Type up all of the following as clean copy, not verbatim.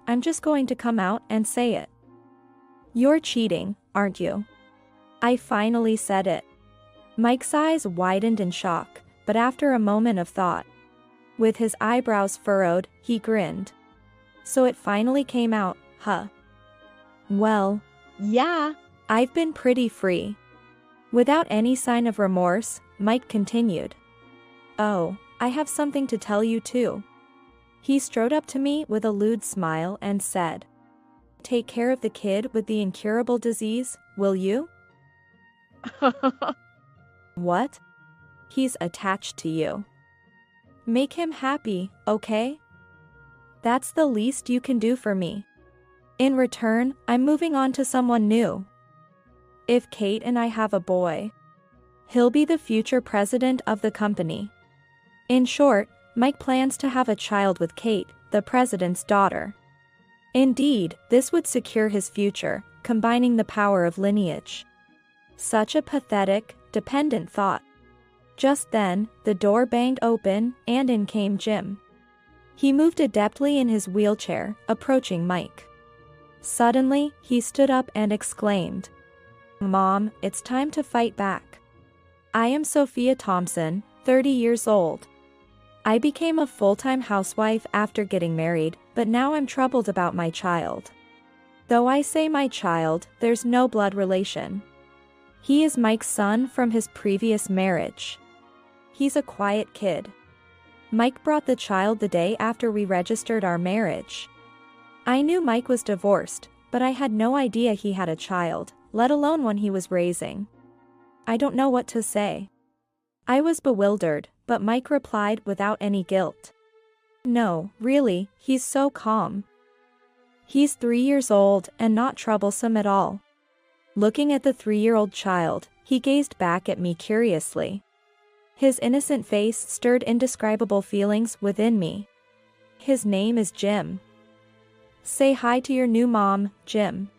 I'm just going to come out and say it. You're cheating, aren't you? I finally said it. Mike's eyes widened in shock, but after a moment of thought, with his eyebrows furrowed, he grinned. So it finally came out, huh? Well, yeah, I've been pretty free. Without any sign of remorse, Mike continued. Oh, I have something to tell you too. He strode up to me with a lewd smile and said, Take care of the kid with the incurable disease, will you? What? He's attached to you. Make him happy, okay? That's the least you can do for me. In return, I'm moving on to someone new. If Kate and I have a boy, he'll be the future president of the company. In short, Mike plans to have a child with Kate, the president's daughter. Indeed, this would secure his future, combining the power of lineage. Such a pathetic, dependent thought. Just then, the door banged open, and in came Jim. He moved adeptly in his wheelchair, approaching Mike. Suddenly, he stood up and exclaimed, Mom, it's time to fight back. I am Sophia Thompson, 30 years old. I became a full-time housewife after getting married, but now I'm troubled about my child. Though I say my child, there's no blood relation. He is Mike's son from his previous marriage. He's a quiet kid. Mike brought the child the day after we registered our marriage. I knew Mike was divorced, but I had no idea he had a child, let alone one he was raising. I don't know what to say. I was bewildered, but Mike replied without any guilt. No, really, he's so calm. He's 3 years old and not troublesome at all. Looking at the 3-year-old child, he gazed back at me curiously. His innocent face stirred indescribable feelings within me. His name is Jim. Say hi to your new mom, Jim.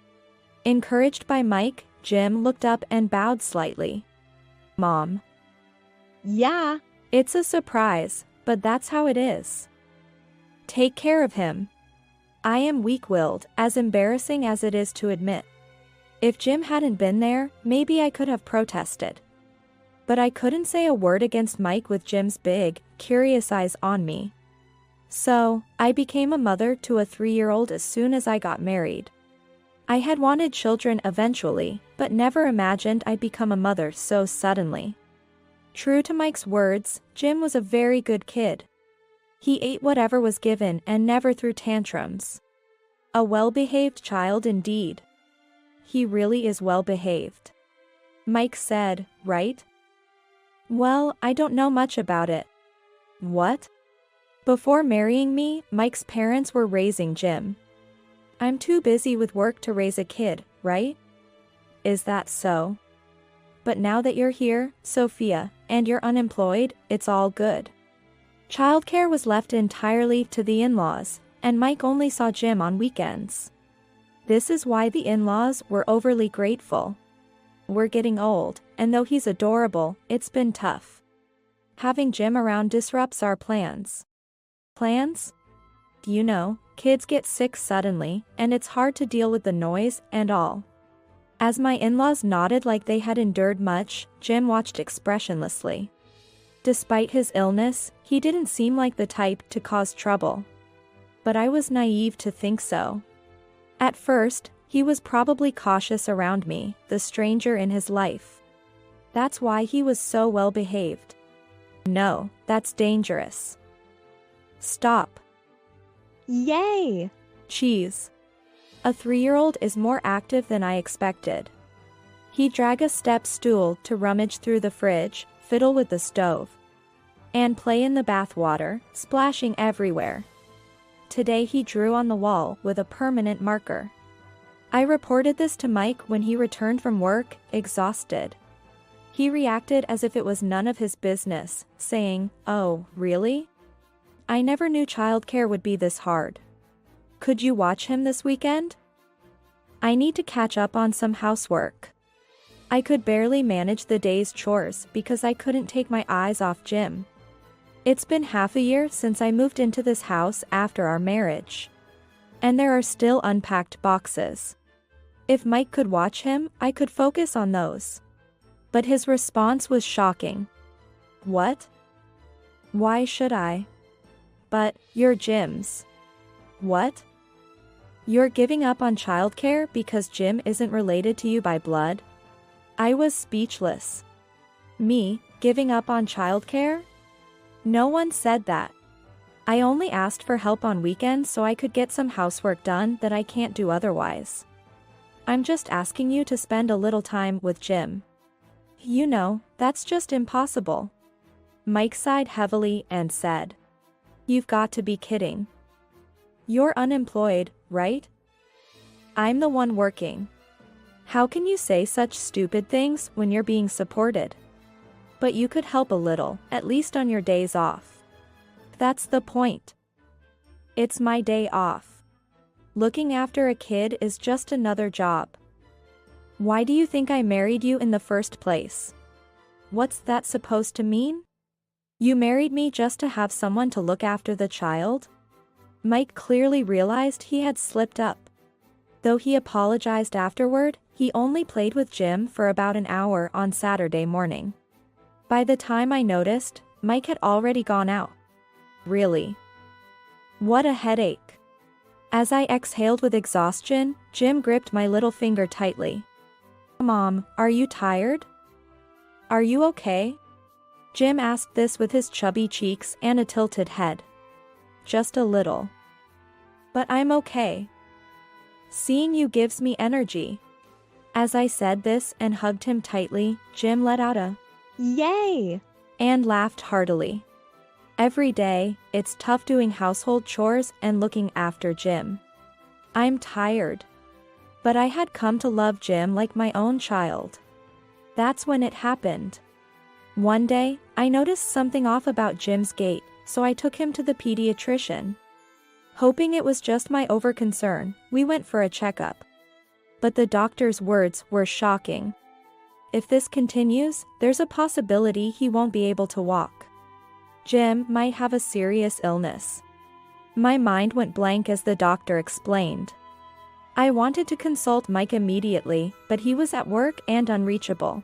Encouraged by Mike, Jim looked up and bowed slightly. Mom. Yeah, it's a surprise, but that's how it is. Take care of him. I am weak-willed, as embarrassing as it is to admit. If Jim hadn't been there, maybe I could have protested. But I couldn't say a word against Mike with Jim's big, curious eyes on me. So, I became a mother to a 3-year-old as soon as I got married. I had wanted children eventually, but never imagined I'd become a mother so suddenly. True to Mike's words, Jim was a very good kid. He ate whatever was given and never threw tantrums. A well-behaved child indeed. He really is well-behaved. Mike said, right? Well, I don't know much about it. What? Before marrying me, Mike's parents were raising Jim. I'm too busy with work to raise a kid, right? Is that so? But now that you're here, Sophia, and you're unemployed, it's all good. Childcare was left entirely to the in-laws, and Mike only saw Jim on weekends. This is why the in-laws were overly grateful. We're getting old, and though he's adorable, it's been tough. Having Jim around disrupts our plans. Plans? You know, kids get sick suddenly, and it's hard to deal with the noise and all. As my in-laws nodded like they had endured much, Jim watched expressionlessly. Despite his illness, he didn't seem like the type to cause trouble. But I was naive to think so. At first, he was probably cautious around me, the stranger in his life. That's why he was so well behaved. No, that's dangerous. Stop. Yay! Cheese. A 3-year-old is more active than I expected. He'd drag a step stool to rummage through the fridge, fiddle with the stove, and play in the bathwater, splashing everywhere. Today he drew on the wall with a permanent marker. I reported this to Mike when he returned from work, exhausted. He reacted as if it was none of his business, saying, "Oh, really? I never knew childcare would be this hard. Could you watch him this weekend? I need to catch up on some housework." I could barely manage the day's chores because I couldn't take my eyes off Jim. It's been half a year since I moved into this house after our marriage. And there are still unpacked boxes. If Mike could watch him, I could focus on those. But his response was shocking. What? Why should I? But, you're Jim's. What? You're giving up on childcare because Jim isn't related to you by blood? I was speechless. Me, giving up on childcare? No one said that. I only asked for help on weekends so I could get some housework done that I can't do otherwise. I'm just asking you to spend a little time with Jim. You know, that's just impossible. Mike sighed heavily and said, You've got to be kidding. You're unemployed, right? I'm the one working. How can you say such stupid things when you're being supported? But you could help a little, at least on your days off. That's the point. It's my day off. Looking after a kid is just another job. Why do you think I married you in the first place? What's that supposed to mean? You married me just to have someone to look after the child? Mike clearly realized he had slipped up. Though he apologized afterward, he only played with Jim for about an hour on Saturday morning. By the time I noticed, Mike had already gone out. Really? What a headache. As I exhaled with exhaustion, Jim gripped my little finger tightly. Mom, are you tired? Are you okay? Jim asked this with his chubby cheeks and a tilted head. Just a little. But I'm okay. Seeing you gives me energy. As I said this and hugged him tightly, Jim let out a "Yay!" and laughed heartily. Every day, it's tough doing household chores and looking after Jim. I'm tired. But I had come to love Jim like my own child. That's when it happened. One day, I noticed something off about Jim's gait, so I took him to the pediatrician. Hoping it was just my overconcern, we went for a checkup. But the doctor's words were shocking. If this continues, there's a possibility he won't be able to walk. Jim might have a serious illness. My mind went blank as the doctor explained. I wanted to consult Mike immediately, but he was at work and unreachable.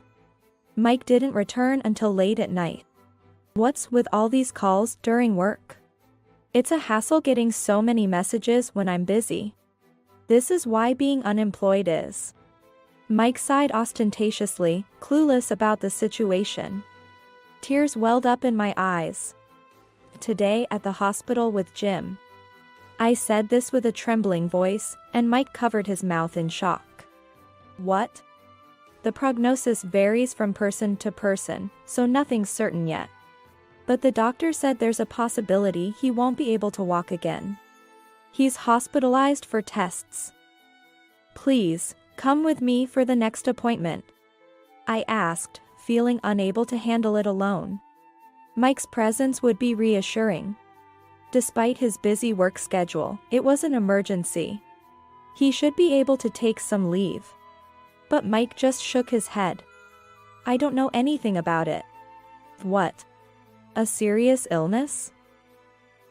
Mike didn't return until late at night. What's with all these calls during work? It's a hassle getting so many messages when I'm busy. This is why being unemployed is. Mike sighed ostentatiously, clueless about the situation. Tears welled up in my eyes. Today at the hospital with Jim. I said this with a trembling voice, and Mike covered his mouth in shock. What? The prognosis varies from person to person, so nothing's certain yet. But the doctor said there's a possibility he won't be able to walk again. He's hospitalized for tests. Please, come with me for the next appointment. I asked, feeling unable to handle it alone. Mike's presence would be reassuring. Despite his busy work schedule, it was an emergency. He should be able to take some leave. But Mike just shook his head. I don't know anything about it. What? A serious illness?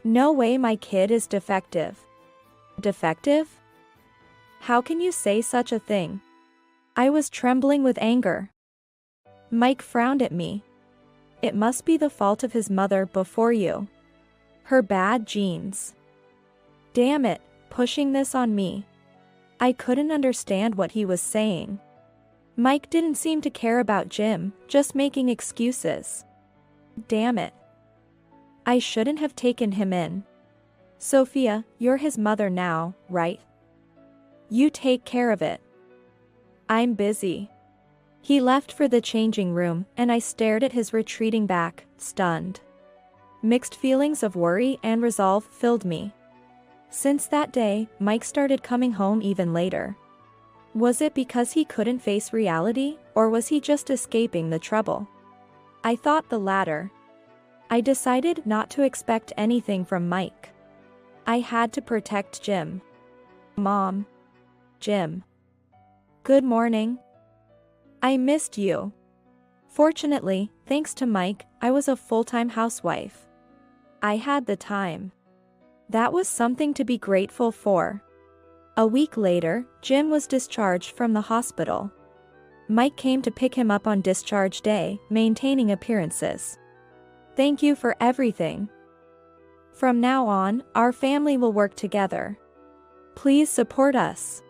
No way my kid is defective. Defective? How can you say such a thing? I was trembling with anger. Mike frowned at me. It must be the fault of his mother before you. Her bad genes. Damn it, pushing this on me. I couldn't understand what he was saying. Mike didn't seem to care about Jim, just making excuses. Damn it. I shouldn't have taken him in. Sophia, you're his mother now, right? You take care of it. I'm busy. He left for the changing room, and I stared at his retreating back, stunned. Mixed feelings of worry and resolve filled me. Since that day, Mike started coming home even later. Was it because he couldn't face reality, or was he just escaping the trouble? I thought the latter. I decided not to expect anything from Mike. I had to protect Jim. Mom. Jim. Good morning. I missed you. Fortunately, thanks to Mike, I was a full-time housewife. I had the time. That was something to be grateful for. A week later, Jim was discharged from the hospital. Mike came to pick him up on discharge day, maintaining appearances. Thank you for everything. From now on, our family will work together. Please support us.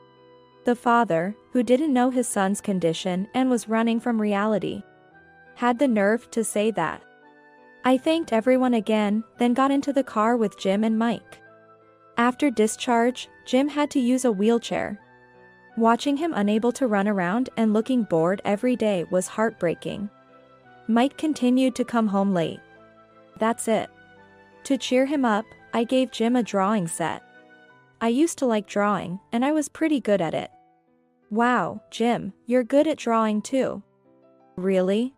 The father, who didn't know his son's condition and was running from reality, had the nerve to say that. I thanked everyone again, then got into the car with Jim and Mike. After discharge, Jim had to use a wheelchair. Watching him unable to run around and looking bored every day was heartbreaking. Mike continued to come home late. That's it. To cheer him up, I gave Jim a drawing set. I used to like drawing, and I was pretty good at it. Wow, Jim, you're good at drawing too. Really?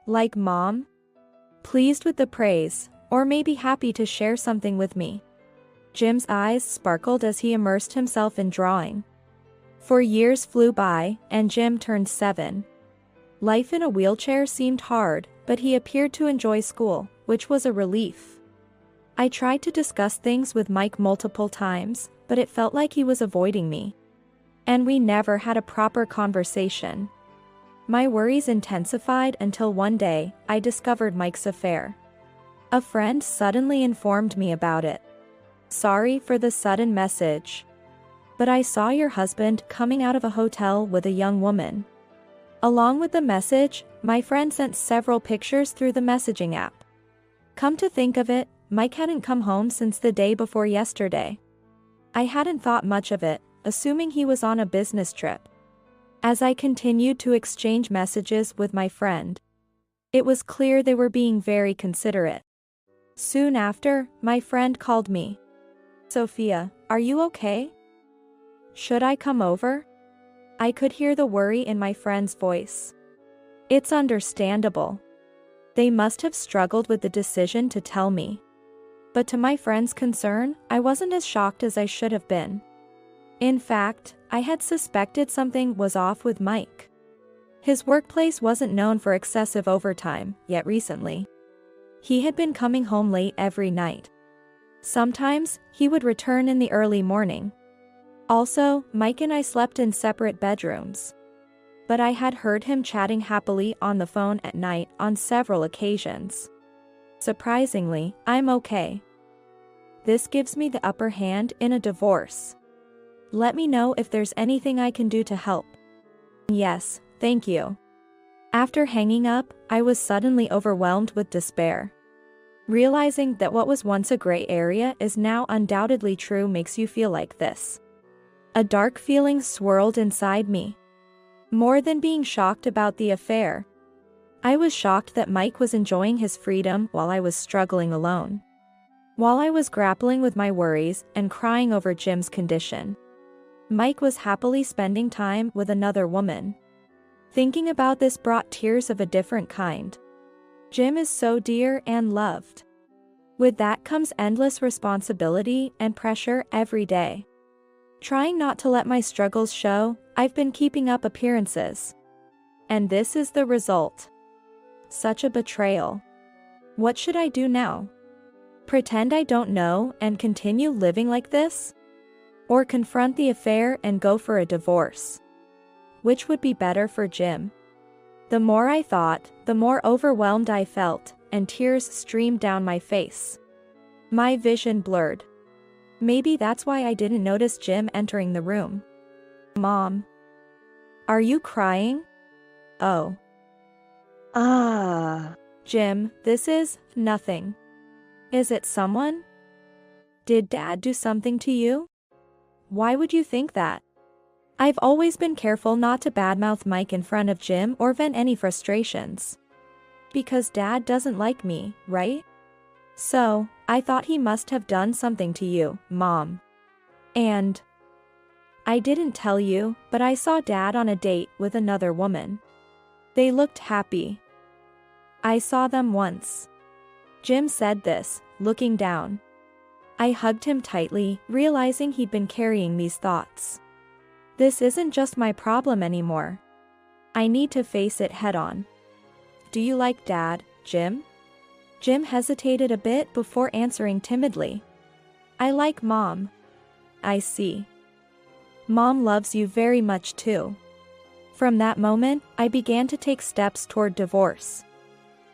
Like Mom? Pleased with the praise, or maybe happy to share something with me. Jim's eyes sparkled as he immersed himself in drawing. 4 years flew by, and Jim turned 7. Life in a wheelchair seemed hard, but he appeared to enjoy school, which was a relief. I tried to discuss things with Mike multiple times, but it felt like he was avoiding me. And we never had a proper conversation. My worries intensified until one day, I discovered Mike's affair. A friend suddenly informed me about it. Sorry for the sudden message. But I saw your husband coming out of a hotel with a young woman. Along with the message, my friend sent several pictures through the messaging app. Come to think of it, Mike hadn't come home since the day before yesterday. I hadn't thought much of it, assuming he was on a business trip. As I continued to exchange messages with my friend, it was clear they were being very considerate. Soon after, my friend called me. Sophia, are you okay? Should I come over? I could hear the worry in my friend's voice. It's understandable. They must have struggled with the decision to tell me. But to my friend's concern, I wasn't as shocked as I should have been. In fact, I had suspected something was off with Mike. His workplace wasn't known for excessive overtime, yet recently, he had been coming home late every night. Sometimes, he would return in the early morning. Also, Mike and I slept in separate bedrooms. But I had heard him chatting happily on the phone at night on several occasions. Surprisingly, I'm okay. This gives me the upper hand in a divorce. Let me know if there's anything I can do to help. Yes, thank you. After hanging up, I was suddenly overwhelmed with despair. Realizing that what was once a gray area is now undoubtedly true makes you feel like this. A dark feeling swirled inside me. More than being shocked about the affair, I was shocked that Mike was enjoying his freedom while I was struggling alone. While I was grappling with my worries and crying over Jim's condition, Mike was happily spending time with another woman. Thinking about this brought tears of a different kind. Jim is so dear and loved. With that comes endless responsibility and pressure every day. Trying not to let my struggles show, I've been keeping up appearances. And this is the result. Such a betrayal. What should I do now? Pretend I don't know and continue living like this? Or confront the affair and go for a divorce? Which would be better for Jim? The more I thought, the more overwhelmed I felt, and tears streamed down my face. My vision blurred. Maybe that's why I didn't notice Jim entering the room. Mom. Are you crying? Oh. Jim, this is nothing. Is it someone? Did Dad do something to you? Why would you think that? I've always been careful not to badmouth Mike in front of Jim or vent any frustrations. Because Dad doesn't like me, right? So, I thought he must have done something to you, Mom. And I didn't tell you, but I saw Dad on a date with another woman. They looked happy. I saw them once. Jim said this, looking down. I hugged him tightly, realizing he'd been carrying these thoughts. This isn't just my problem anymore. I need to face it head-on. Do you like Dad, Jim? Jim hesitated a bit before answering timidly. I like Mom. I see. Mom loves you very much too. From that moment, I began to take steps toward divorce.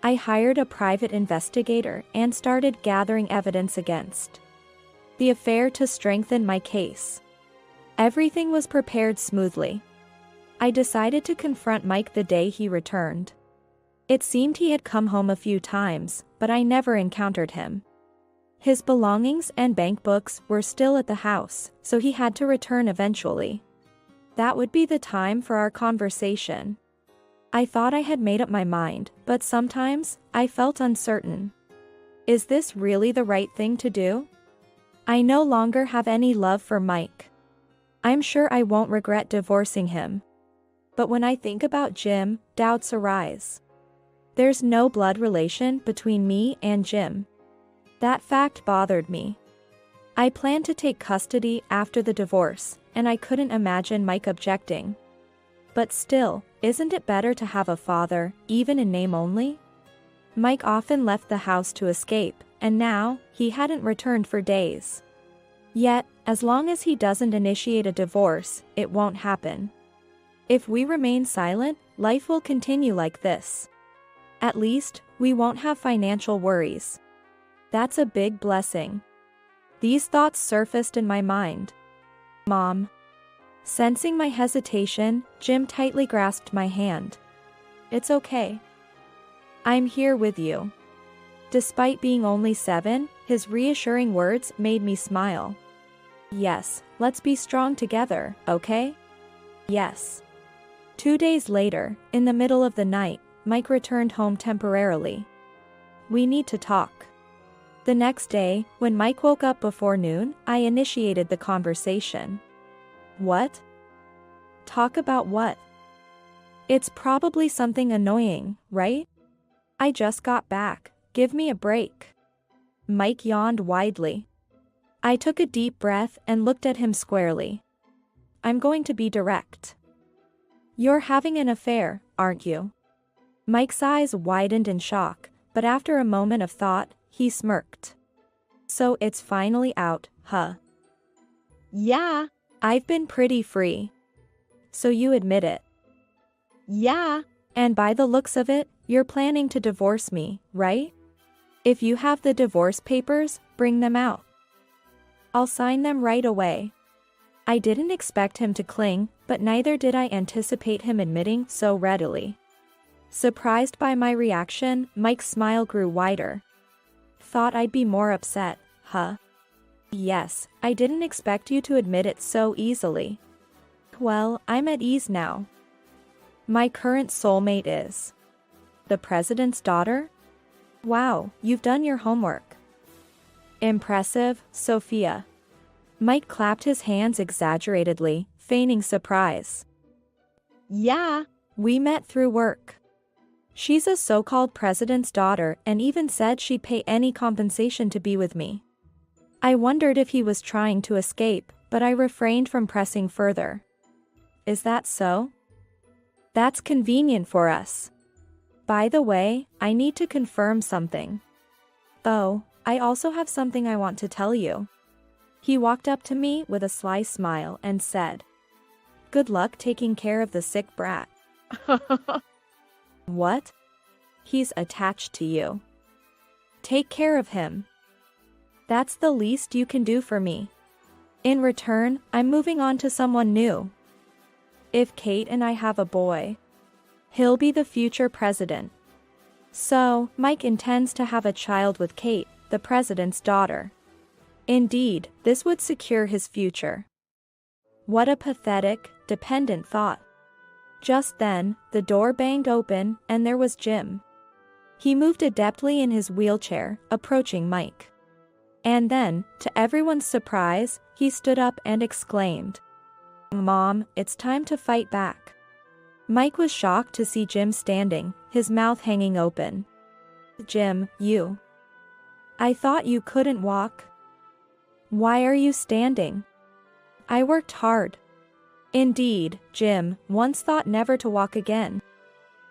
I hired a private investigator and started gathering evidence against the affair to strengthen my case. Everything was prepared smoothly. I decided to confront Mike the day he returned. It seemed he had come home a few times, but I never encountered him. His belongings and bank books were still at the house, so he had to return eventually. That would be the time for our conversation. I thought I had made up my mind, but sometimes, I felt uncertain. Is this really the right thing to do? I no longer have any love for Mike. I'm sure I won't regret divorcing him. But when I think about Jim, doubts arise. There's no blood relation between me and Jim. That fact bothered me. I planned to take custody after the divorce, and I couldn't imagine Mike objecting. But still, isn't it better to have a father, even in name only? Mike often left the house to escape, and now, he hadn't returned for days. Yet, as long as he doesn't initiate a divorce, it won't happen. If we remain silent, life will continue like this. At least, we won't have financial worries. That's a big blessing. These thoughts surfaced in my mind. Mom. Sensing my hesitation, Jim tightly grasped my hand. It's okay. I'm here with you. Despite being only 7, his reassuring words made me smile. Yes, let's be strong together, okay? Yes. 2 days later, in the middle of the night, Mike returned home temporarily. We need to talk. The next day, when Mike woke up before noon, I initiated the conversation. What? Talk about what? It's probably something annoying, right? I just got back. Give me a break. Mike yawned widely. I took a deep breath and looked at him squarely. I'm going to be direct. You're having an affair, aren't you? Mike's eyes widened in shock, but after a moment of thought, he smirked. So it's finally out, huh? Yeah. I've been pretty free. So you admit it? Yeah. And by the looks of it, you're planning to divorce me, right? If you have the divorce papers, bring them out. I'll sign them right away. I didn't expect him to cling, but neither did I anticipate him admitting so readily. Surprised by my reaction, Mike's smile grew wider. Thought I'd be more upset, huh? Yes, I didn't expect you to admit it so easily. Well, I'm at ease now. My current soulmate is the president's daughter? Wow, you've done your homework. Impressive, Sophia. Mike clapped his hands exaggeratedly, feigning surprise. Yeah. We met through work. She's a so-called president's daughter and even said she'd pay any compensation to be with me. I wondered if he was trying to escape, but I refrained from pressing further. Is that so? That's convenient for us. By the way, I need to confirm something. Oh, I also have something I want to tell you. He walked up to me with a sly smile and said, Good luck taking care of the sick brat. What? He's attached to you. Take care of him. That's the least you can do for me. In return, I'm moving on to someone new. If Kate and I have a boy, he'll be the future president. So, Mike intends to have a child with Kate, the president's daughter. Indeed, this would secure his future. What a pathetic, dependent thought. Just then, the door banged open, and there was Jim. He moved adeptly in his wheelchair, approaching Mike. And then, to everyone's surprise, he stood up and exclaimed, Mom, it's time to fight back. Mike was shocked to see Jim standing, his mouth hanging open. Jim, you. I thought you couldn't walk. Why are you standing? I worked hard. Indeed, Jim, once thought never to walk again,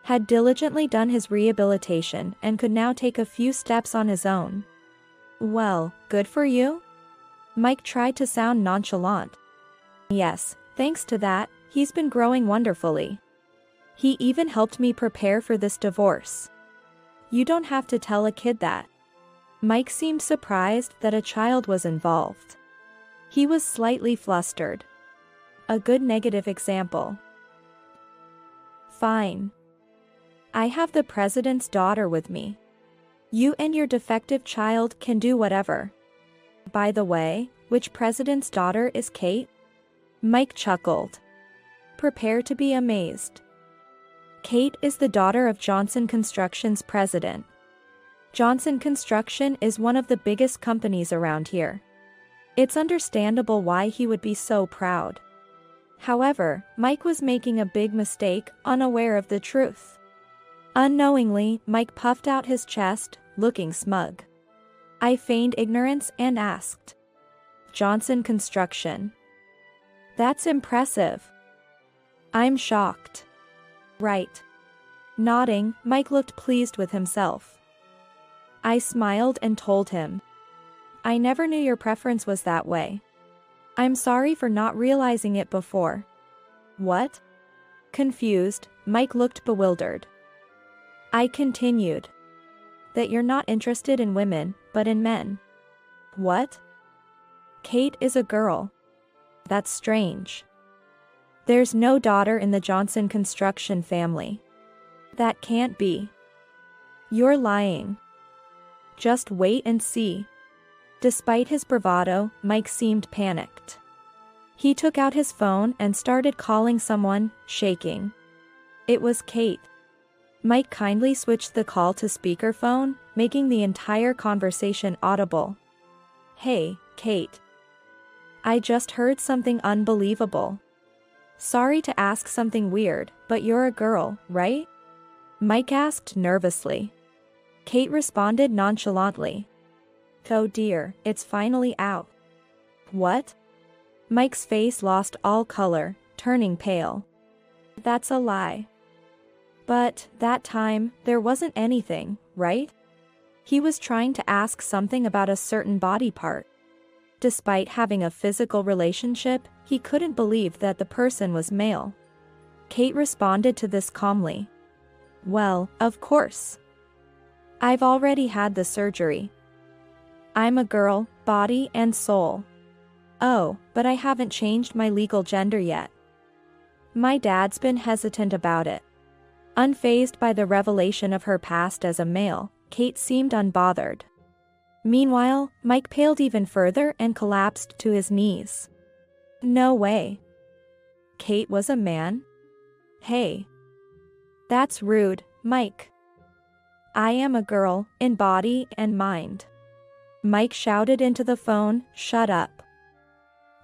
had diligently done his rehabilitation and could now take a few steps on his own. Well, good for you? Mike tried to sound nonchalant. Yes, Thanks to that, he's been growing wonderfully. He even helped me prepare for this divorce. You don't have to tell a kid that. Mike seemed surprised that a child was involved. He was slightly flustered. A good negative example. Fine. I have the president's daughter with me. You and your defective child can do whatever. By the way, which president's daughter is Kate? Mike chuckled. Prepare to be amazed. Kate is the daughter of Johnson Construction's president. Johnson Construction is one of the biggest companies around here. It's understandable why he would be so proud. However, Mike was making a big mistake, unaware of the truth. Unknowingly, Mike puffed out his chest, looking smug. I feigned ignorance and asked. Johnson Construction. That's impressive. I'm shocked. Right. Nodding, Mike looked pleased with himself. I smiled and told him. I never knew your preference was that way. I'm sorry for not realizing it before. What? Confused, Mike looked bewildered. I continued. That you're not interested in women, but in men. What? Kate is a girl. That's strange. There's no daughter in the Johnson Construction family. That can't be. You're lying. Just wait and see. Despite his bravado, Mike seemed panicked. He took out his phone and started calling someone, shaking. It was Kate. Mike kindly switched the call to speakerphone, making the entire conversation audible. Hey, Kate. I just heard something unbelievable. Sorry to ask something weird, but you're a girl, right? Mike asked nervously. Kate responded nonchalantly. Oh dear, it's finally out. What? Mike's face lost all color, turning pale. That's a lie. But, that time, there wasn't anything, right? He was trying to ask something about a certain body part. Despite having a physical relationship, he couldn't believe that the person was male. Kate responded to this calmly. Well, of course. I've already had the surgery. I'm a girl, body and soul. Oh, but I haven't changed my legal gender yet. My dad's been hesitant about it. Unfazed by the revelation of her past as a male, Kate seemed unbothered. Meanwhile, Mike paled even further and collapsed to his knees. No way. Kate was a man? Hey. That's rude, Mike. I am a girl, in body and mind. Mike shouted into the phone, shut up.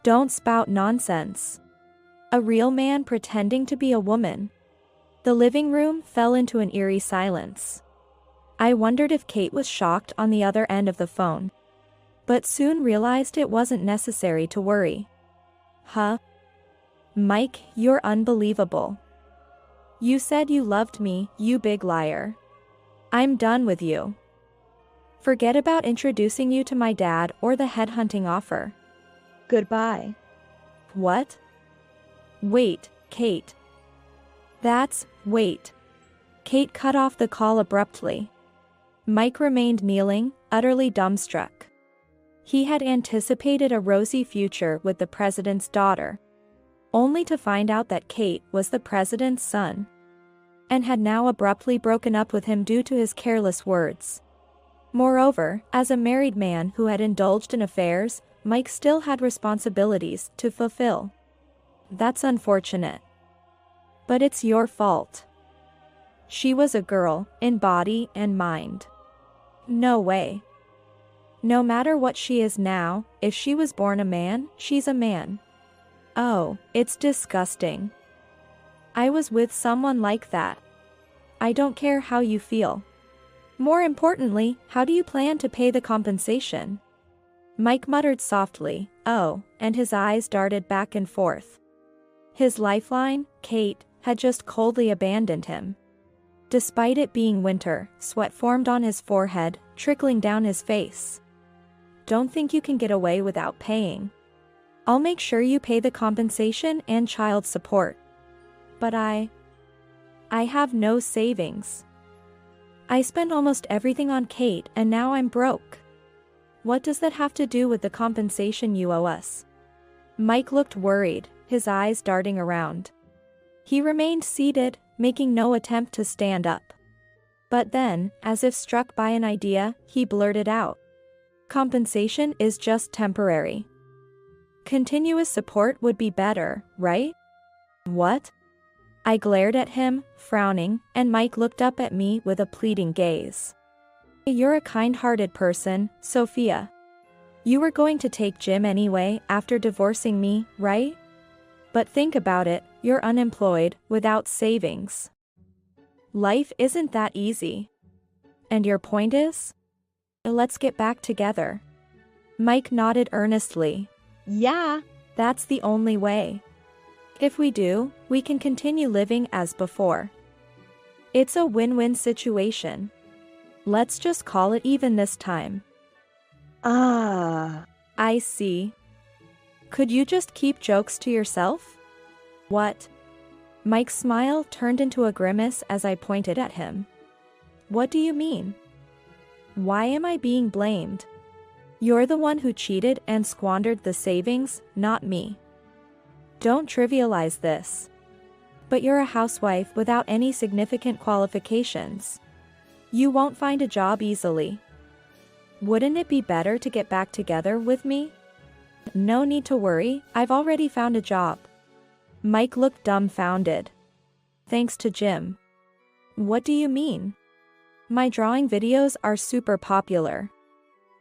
Don't spout nonsense. A real man pretending to be a woman. The living room fell into an eerie silence. I wondered if Kate was shocked on the other end of the phone. But soon realized it wasn't necessary to worry. Huh? Mike, you're unbelievable. You said you loved me, you big liar. I'm done with you. Forget about introducing you to my dad or the headhunting offer. Goodbye. What? Wait, Kate. Wait. Kate cut off the call abruptly. Mike remained kneeling, utterly dumbstruck. He had anticipated a rosy future with the president's daughter, only to find out that Kate was the president's son, and had now abruptly broken up with him due to his careless words. Moreover, as a married man who had indulged in affairs, Mike still had responsibilities to fulfill. That's unfortunate. But it's your fault. She was a girl, in body and mind. No way. No matter what she is now, if she was born a man, she's a man. Oh, it's disgusting. I was with someone like that. I don't care how you feel. More importantly, how do you plan to pay the compensation? Mike muttered softly, oh, and his eyes darted back and forth. His lifeline, Kate, had just coldly abandoned him. Despite it being winter, sweat formed on his forehead, trickling down his face. Don't think you can get away without paying. I'll make sure you pay the compensation and child support. But I have no savings. I spent almost everything on Kate and now I'm broke. What does that have to do with the compensation you owe us? Mike looked worried, his eyes darting around. He remained seated, making no attempt to stand up. But then, as if struck by an idea, he blurted out. Compensation is just temporary. Continuous support would be better, right? What? I glared at him, frowning, and Mike looked up at me with a pleading gaze. You're a kind-hearted person, Sophia. You were going to take Jim anyway after divorcing me, right? But think about it, you're unemployed, without savings. Life isn't that easy. And your point is? Let's get back together. Mike nodded earnestly. Yeah. That's the only way. If we do, we can continue living as before. It's a win-win situation. Let's just call it even this time. Ah. I see. Could you just keep jokes to yourself? What? Mike's smile turned into a grimace as I pointed at him. What do you mean? Why am I being blamed? You're the one who cheated and squandered the savings, not me. Don't trivialize this. But you're a housewife without any significant qualifications. You won't find a job easily. Wouldn't it be better to get back together with me? No need to worry, I've already found a job. Mike looked dumbfounded. Thanks to Jim. What do you mean? My drawing videos are super popular.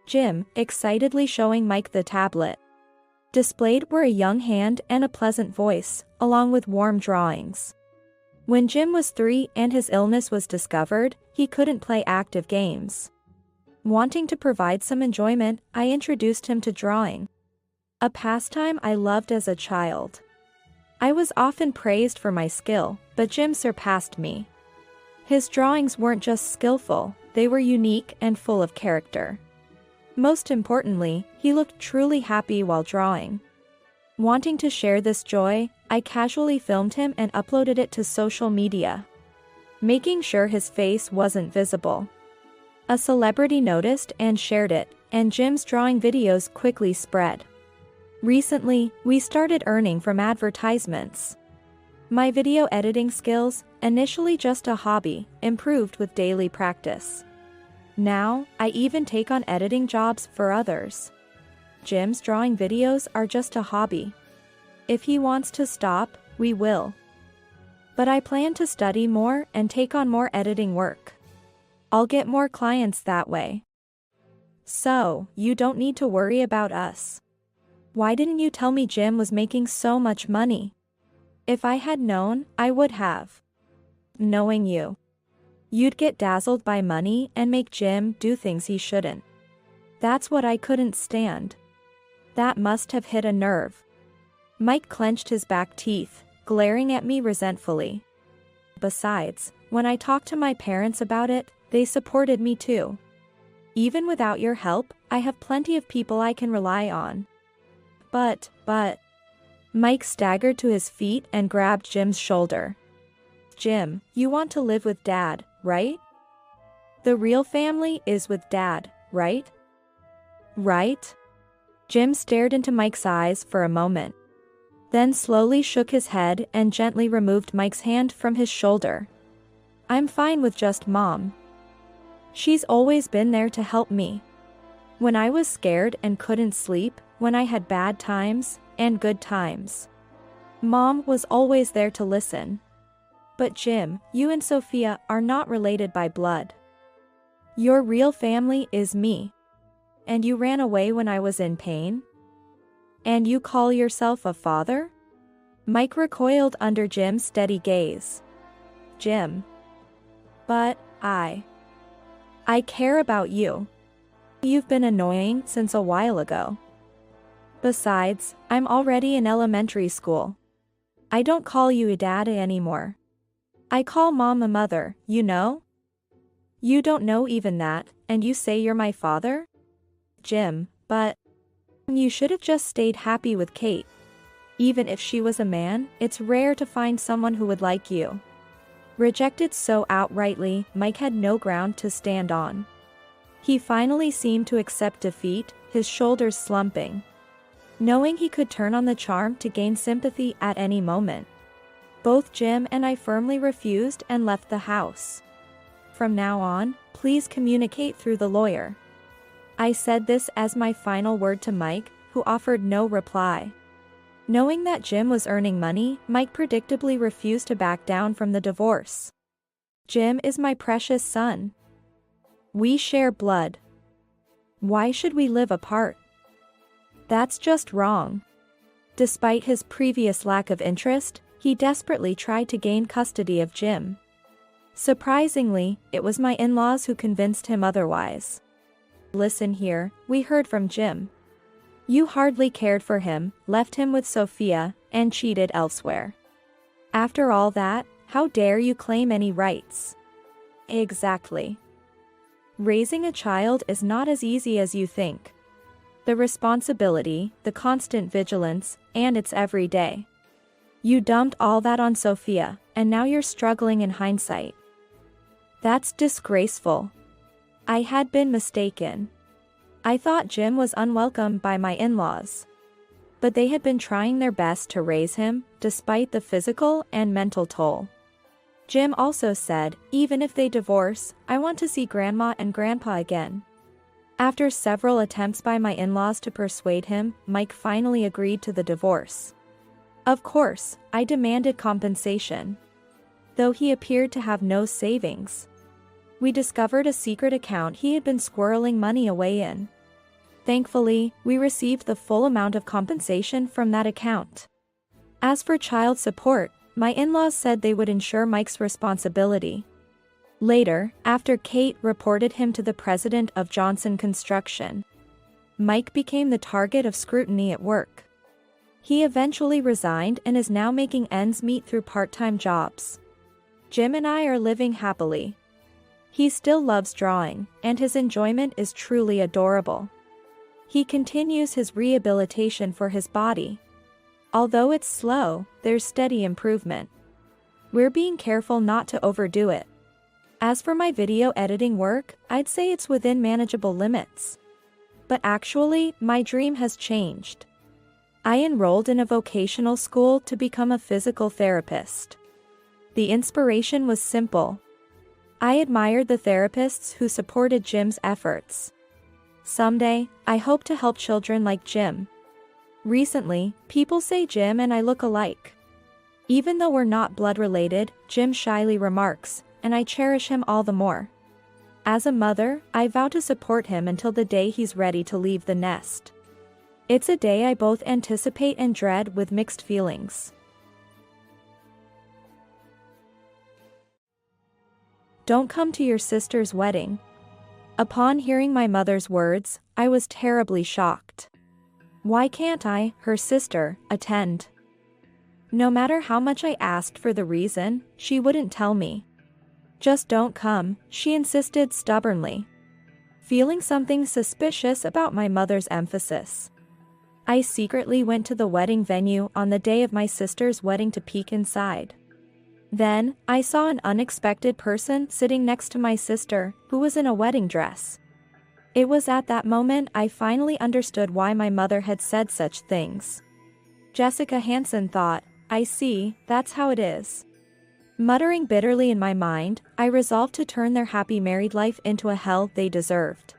Jim, excitedly showing Mike the tablet. Displayed were a young hand and a pleasant voice, along with warm drawings. When Jim was 3 and his illness was discovered, he couldn't play active games. Wanting to provide some enjoyment, I introduced him to drawing. A pastime I loved as a child. I was often praised for my skill, but Jim surpassed me. His drawings weren't just skillful, they were unique and full of character. Most importantly, he looked truly happy while drawing. Wanting to share this joy, I casually filmed him and uploaded it to social media, making sure his face wasn't visible. A celebrity noticed and shared it, and Jim's drawing videos quickly spread. Recently, we started earning from advertisements. My video editing skills, initially just a hobby, improved with daily practice. Now, I even take on editing jobs for others. Jim's drawing videos are just a hobby. If he wants to stop, we will. But I plan to study more and take on more editing work. I'll get more clients that way. So, you don't need to worry about us. Why didn't you tell me Jim was making so much money? If I had known, I would have. Knowing you, you'd get dazzled by money and make Jim do things he shouldn't. That's what I couldn't stand. That must have hit a nerve. Mike clenched his back teeth, glaring at me resentfully. Besides, when I talked to my parents about it, they supported me too. Even without your help, I have plenty of people I can rely on. But, Mike staggered to his feet and grabbed Jim's shoulder. Jim, you want to live with Dad, right? The real family is with Dad, right? Right? Jim stared into Mike's eyes for a moment, then slowly shook his head and gently removed Mike's hand from his shoulder. I'm fine with just Mom. She's always been there to help me. When I was scared and couldn't sleep, when I had bad times and good times, Mom was always there to listen. But Jim, you and Sophia are not related by blood. Your real family is me. And you ran away when I was in pain? And you call yourself a father? Mike recoiled under Jim's steady gaze. Jim. But, I care about you. You've been annoying since a while ago. Besides, I'm already in elementary school. I don't call you a dad anymore. I call Mom a mother, you know? You don't know even that, and you say you're my father? Jim, but You should have just stayed happy with Kate. Even if she was a man, it's rare to find someone who would like you. Rejected so outrightly, Mike had no ground to stand on. He finally seemed to accept defeat, his shoulders slumping, knowing he could turn on the charm to gain sympathy at any moment. Both Jim and I firmly refused and left the house. From now on, please communicate through the lawyer. I said this as my final word to Mike, who offered no reply. Knowing that Jim was earning money, Mike predictably refused to back down from the divorce. Jim is my precious son. We share blood. Why should we live apart? That's just wrong. Despite his previous lack of interest, he desperately tried to gain custody of Jim. Surprisingly, it was my in-laws who convinced him otherwise. Listen here, we heard from Jim. You hardly cared for him, left him with Sophia, and cheated elsewhere. After all that, how dare you claim any rights? Exactly. Raising a child is not as easy as you think. The responsibility, the constant vigilance, and it's every day. You dumped all that on Sophia, and now you're struggling in hindsight. That's disgraceful. I had been mistaken. I thought Jim was unwelcome by my in-laws. But they had been trying their best to raise him, despite the physical and mental toll. Jim also said, even if they divorce, I want to see Grandma and Grandpa again. After several attempts by my in-laws to persuade him, Mike finally agreed to the divorce. Of course, I demanded compensation. Though he appeared to have no savings. We discovered a secret account he had been squirreling money away in. Thankfully, we received the full amount of compensation from that account. As for child support, my in-laws said they would ensure Mike's responsibility. Later, after Kate reported him to the president of Johnson Construction, Mike became the target of scrutiny at work. He eventually resigned and is now making ends meet through part-time jobs. Jim and I are living happily. He still loves drawing, and his enjoyment is truly adorable. He continues his rehabilitation for his body. Although it's slow, there's steady improvement. We're being careful not to overdo it. As for my video editing work, I'd say it's within manageable limits. But actually, my dream has changed. I enrolled in a vocational school to become a physical therapist. The inspiration was simple. I admired the therapists who supported Jim's efforts. Someday, I hope to help children like Jim. Recently, people say Jim and I look alike. Even though we're not blood related, Jim shyly remarks, and I cherish him all the more. As a mother, I vow to support him until the day he's ready to leave the nest. It's a day I both anticipate and dread with mixed feelings. Don't come to your sister's wedding. Upon hearing my mother's words, I was terribly shocked. Why can't I, her sister, attend? No matter how much I asked for the reason, she wouldn't tell me. Just don't come, she insisted stubbornly. Feeling something suspicious about my mother's emphasis, I secretly went to the wedding venue on the day of my sister's wedding to peek inside. Then, I saw an unexpected person sitting next to my sister, who was in a wedding dress. It was at that moment I finally understood why my mother had said such things. Jessica Hansen thought, I see, that's how it is. Muttering bitterly in my mind, I resolved to turn their happy married life into a hell they deserved.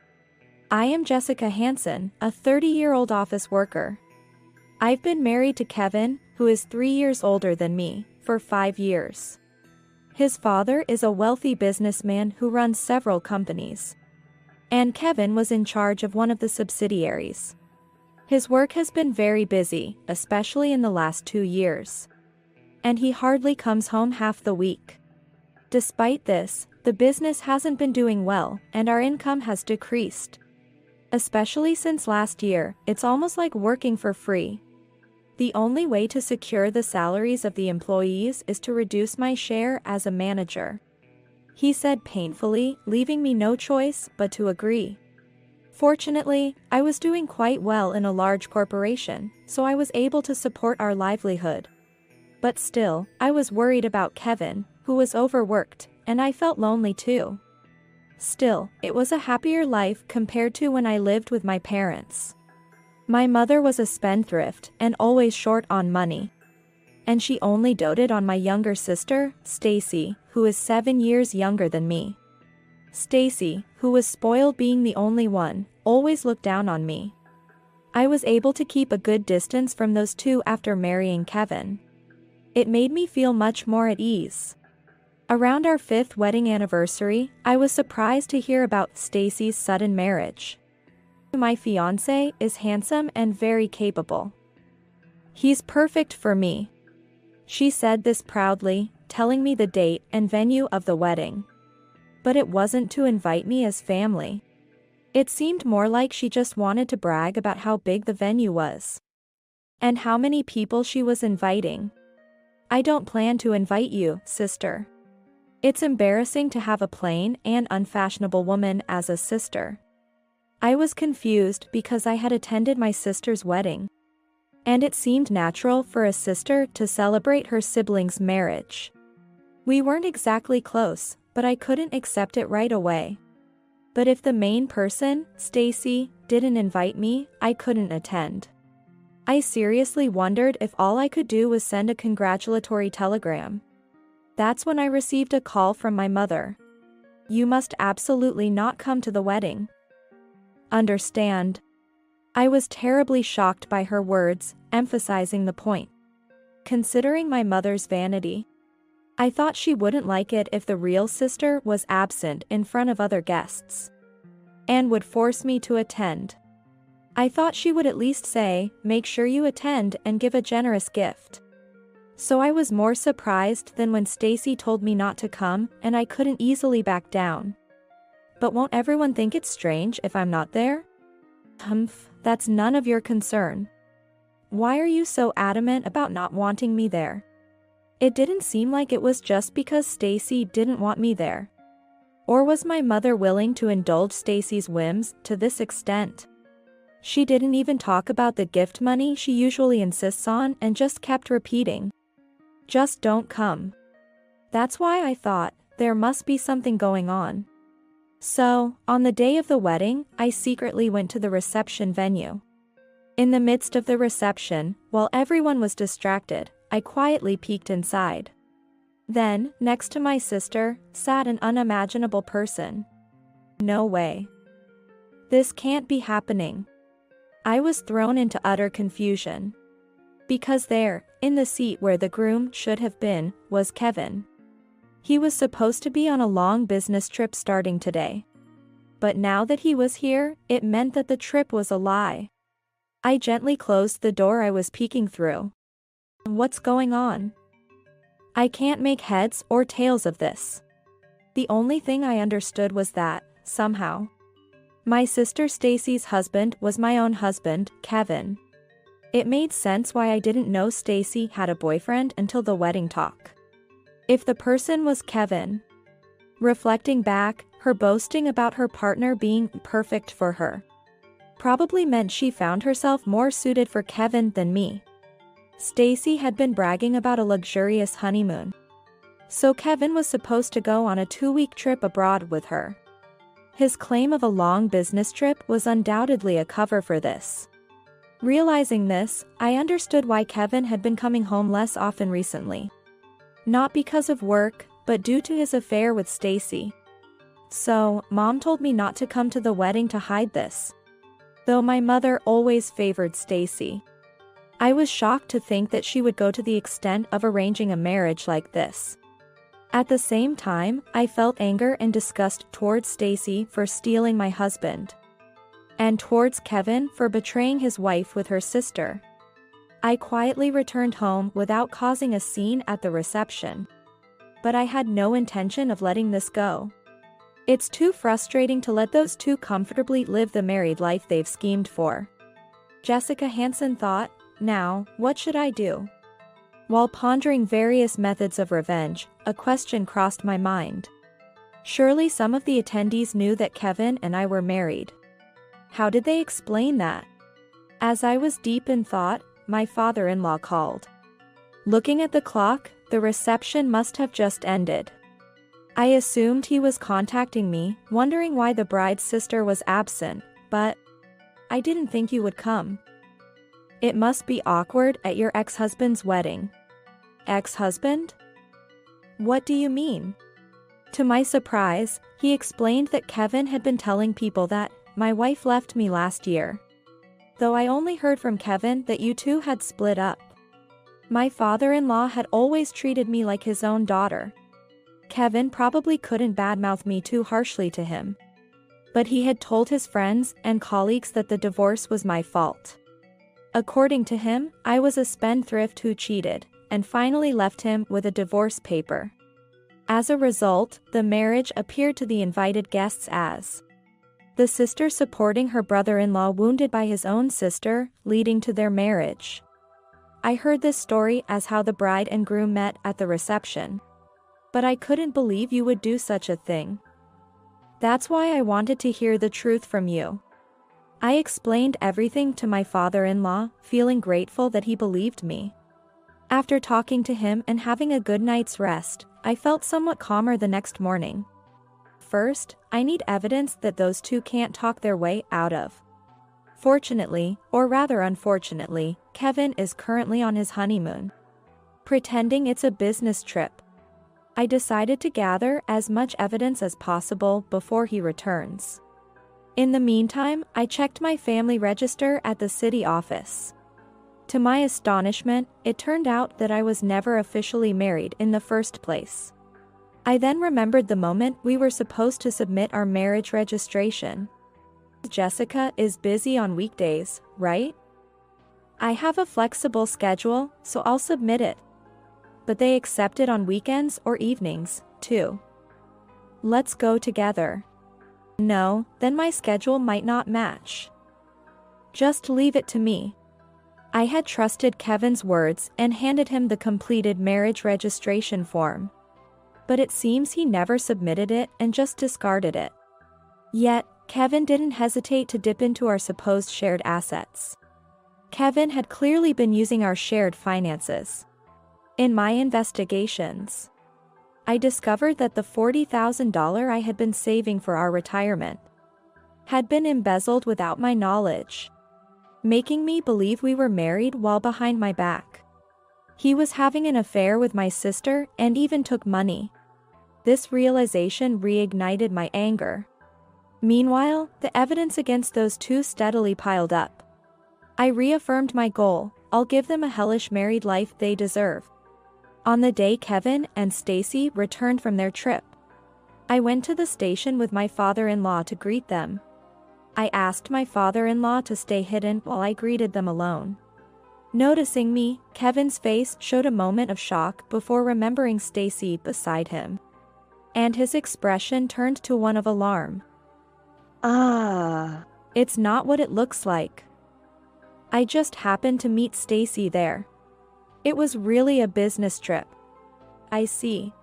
I am Jessica Hansen, a 30-year-old office worker. I've been married to Kevin, who is 3 years older than me, for 5 years. His father is a wealthy businessman who runs several companies. And Kevin was in charge of one of the subsidiaries. His work has been very busy, especially in the last 2 years. And he hardly comes home half the week. Despite this, the business hasn't been doing well, and our income has decreased. Especially since last year, it's almost like working for free. The only way to secure the salaries of the employees is to reduce my share as a manager. He said painfully, leaving me no choice but to agree. Fortunately, I was doing quite well in a large corporation, so I was able to support our livelihood. But still, I was worried about Kevin, who was overworked, and I felt lonely too. Still, it was a happier life compared to when I lived with my parents. My mother was a spendthrift and always short on money. And she only doted on my younger sister, Stacy, who is 7 years younger than me. Stacy, who was spoiled being the only one, always looked down on me. I was able to keep a good distance from those two after marrying Kevin. It made me feel much more at ease. Around our 5th wedding anniversary, I was surprised to hear about Stacy's sudden marriage. My fiancé is handsome and very capable. He's perfect for me. She said this proudly, telling me the date and venue of the wedding. But it wasn't to invite me as family. It seemed more like she just wanted to brag about how big the venue was. And how many people she was inviting. I don't plan to invite you, sister. It's embarrassing to have a plain and unfashionable woman as a sister. I was confused because I had attended my sister's wedding. And it seemed natural for a sister to celebrate her sibling's marriage. We weren't exactly close, but I couldn't accept it right away. But if the main person, Stacy, didn't invite me, I couldn't attend. I seriously wondered if all I could do was send a congratulatory telegram. That's when I received a call from my mother. You must absolutely not come to the wedding. Understand? I was terribly shocked by her words, emphasizing the point. Considering my mother's vanity, I thought she wouldn't like it if the real sister was absent in front of other guests. And would force me to attend. I thought she would at least say, make sure you attend and give a generous gift. So I was more surprised than when Stacy told me not to come, and I couldn't easily back down. But won't everyone think it's strange if I'm not there? That's none of your concern. Why are you so adamant about not wanting me there? It didn't seem like it was just because Stacy didn't want me there. Or was my mother willing to indulge Stacy's whims to this extent? She didn't even talk about the gift money she usually insists on and just kept repeating, just don't come. That's why I thought, there must be something going on. So, on the day of the wedding, I secretly went to the reception venue. In the midst of the reception, while everyone was distracted, I quietly peeked inside. Then, next to my sister, sat an unimaginable person. No way. This can't be happening. I was thrown into utter confusion. Because there, in the seat where the groom should have been, was Kevin. He was supposed to be on a long business trip starting today. But now that he was here, it meant that the trip was a lie. I gently closed the door I was peeking through. What's going on? I can't make heads or tails of this. The only thing I understood was that, somehow, my sister Stacy's husband was my own husband, Kevin. It made sense why I didn't know Stacy had a boyfriend until the wedding talk. If the person was Kevin. Reflecting back, her boasting about her partner being perfect for her probably meant she found herself more suited for Kevin than me. Stacy had been bragging about a luxurious honeymoon. So Kevin was supposed to go on a 2-week trip abroad with her. His claim of a long business trip was undoubtedly a cover for this. Realizing this, I understood why Kevin had been coming home less often recently. Not because of work, but due to his affair with Stacy. So, Mom told me not to come to the wedding to hide this. Though my mother always favored Stacy. I was shocked to think that she would go to the extent of arranging a marriage like this. At the same time, I felt anger and disgust towards Stacy for stealing my husband. And towards Kevin for betraying his wife with her sister. I quietly returned home without causing a scene at the reception. But I had no intention of letting this go. It's too frustrating to let those two comfortably live the married life they've schemed for. Jessica Hansen thought, now, what should I do? While pondering various methods of revenge, a question crossed my mind. Surely some of the attendees knew that Kevin and I were married. How did they explain that? As I was deep in thought, my father-in-law called. Looking at the clock, the reception must have just ended. I assumed he was contacting me, wondering why the bride's sister was absent, but I didn't think you would come. It must be awkward at your ex-husband's wedding. Ex-husband? What do you mean? To my surprise, he explained that Kevin had been telling people that my wife left me last year. Though I only heard from Kevin that you two had split up. My father-in-law had always treated me like his own daughter. Kevin probably couldn't badmouth me too harshly to him. But he had told his friends and colleagues that the divorce was my fault. According to him, I was a spendthrift who cheated, and finally left him with a divorce paper. As a result, the marriage appeared to the invited guests as the sister supporting her brother-in-law wounded by his own sister, leading to their marriage. I heard this story as how the bride and groom met at the reception. But I couldn't believe you would do such a thing. That's why I wanted to hear the truth from you. I explained everything to my father-in-law, feeling grateful that he believed me. After talking to him and having a good night's rest, I felt somewhat calmer the next morning. First, I need evidence that those two can't talk their way out of. Fortunately, or rather unfortunately, Kevin is currently on his honeymoon. Pretending it's a business trip. I decided to gather as much evidence as possible before he returns. In the meantime, I checked my family register at the city office. To my astonishment, it turned out that I was never officially married in the first place. I then remembered the moment we were supposed to submit our marriage registration. Jessica is busy on weekdays, right? I have a flexible schedule, so I'll submit it. But they accept it on weekends or evenings, too. Let's go together. No, then my schedule might not match. Just leave it to me. I had trusted Kevin's words and handed him the completed marriage registration form. But it seems he never submitted it and just discarded it. Yet, Kevin didn't hesitate to dip into our supposed shared assets. Kevin had clearly been using our shared finances. In my investigations, I discovered that the $40,000 I had been saving for our retirement had been embezzled without my knowledge, making me believe we were married while behind my back. He was having an affair with my sister and even took money. This realization reignited my anger. Meanwhile, the evidence against those two steadily piled up. I reaffirmed my goal: I'll give them a hellish married life they deserve. On the day Kevin and Stacy returned from their trip, I went to the station with my father-in-law to greet them. I asked my father-in-law to stay hidden while I greeted them alone. Noticing me, Kevin's face showed a moment of shock before remembering Stacy beside him. And his expression turned to one of alarm. It's not what it looks like. I just happened to meet Stacy there. It was really a business trip. I see.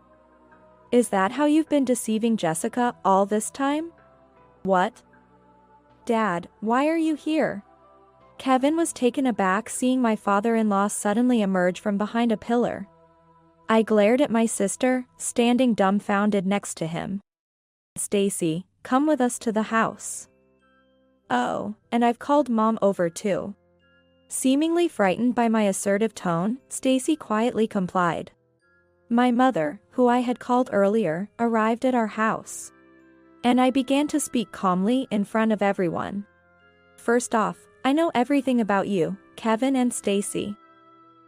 Is that how you've been deceiving Jessica all this time? What? Dad, why are you here? Kevin was taken aback seeing my father-in-law suddenly emerge from behind a pillar. I glared at my sister, standing dumbfounded next to him. Stacy, come with us to the house. Oh, and I've called Mom over too. Seemingly frightened by my assertive tone, Stacy quietly complied. My mother, who I had called earlier, arrived at our house. And I began to speak calmly in front of everyone. First off, I know everything about you, Kevin and Stacy.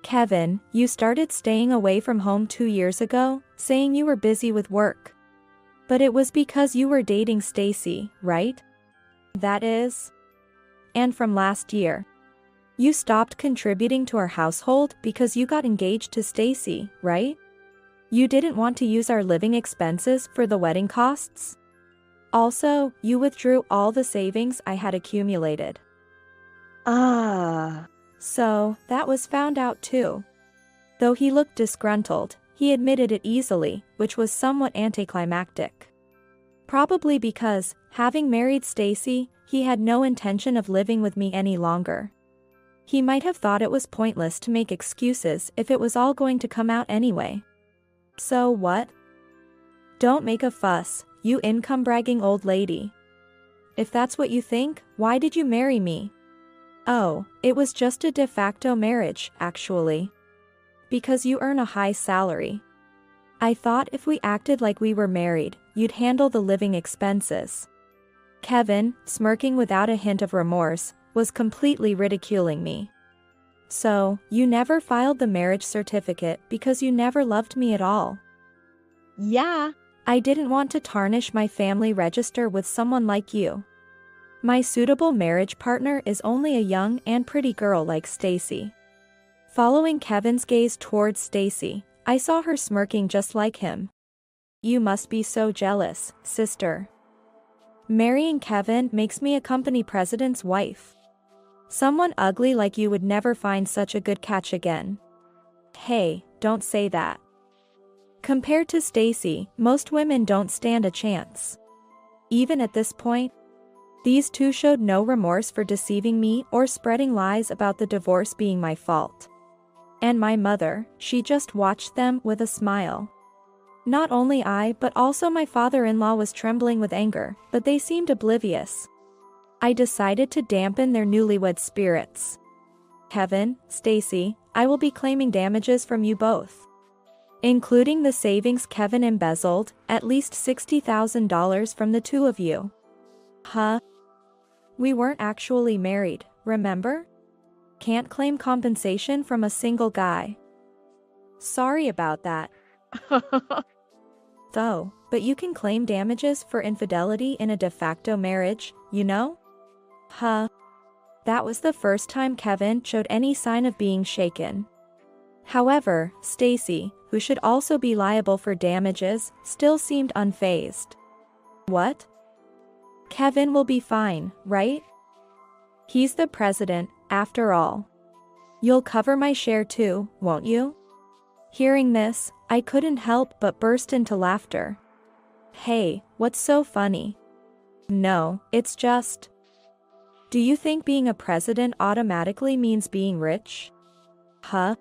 Kevin, you started staying away from home 2 years ago, saying you were busy with work. But it was because you were dating Stacy, right? That is? And from last year. You stopped contributing to our household because you got engaged to Stacy, right? You didn't want to use our living expenses for the wedding costs? Also, you withdrew all the savings I had accumulated. So, that was found out too. Though he looked disgruntled, he admitted it easily, which was somewhat anticlimactic. Probably because, Having married Stacy, he had no intention of living with me any longer. He might have thought it was pointless to make excuses if it was all going to come out anyway. So what? Don't make a fuss, you income-bragging old lady. If that's what you think, why did you marry me? Oh, it was just a de facto marriage, actually. Because you earn a high salary. I thought if we acted like we were married, you'd handle the living expenses. Kevin, smirking without a hint of remorse, was completely ridiculing me. So, you never filed the marriage certificate because you never loved me at all. Yeah. I didn't want to tarnish my family register with someone like you. My suitable marriage partner is only a young and pretty girl like Stacy. Following Kevin's gaze towards Stacy, I saw her smirking just like him. You must be so jealous, sister. Marrying Kevin makes me a company president's wife. Someone ugly like you would never find such a good catch again. Hey, don't say that. Compared to Stacy, most women don't stand a chance. Even at this point, these two showed no remorse for deceiving me or spreading lies about the divorce being my fault. And my mother, she just watched them with a smile. Not only I but also my father-in-law was trembling with anger, but they seemed oblivious. I decided to dampen their newlywed spirits. Kevin, Stacy, I will be claiming damages from you both. Including the savings Kevin embezzled, at least $60,000 from the two of you. Huh? We weren't actually married, remember? Can't claim compensation from a single guy. Sorry about that. Though, but you can claim damages for infidelity in a de facto marriage, you know? Huh. That was the first time Kevin showed any sign of being shaken. However, Stacy, who should also be liable for damages, still seemed unfazed. What? Kevin will be fine, right? He's the president, after all. You'll cover my share too, won't you? Hearing this, I couldn't help but burst into laughter. Hey, what's so funny? No, it's just... Do you think being a president automatically means being rich? Huh?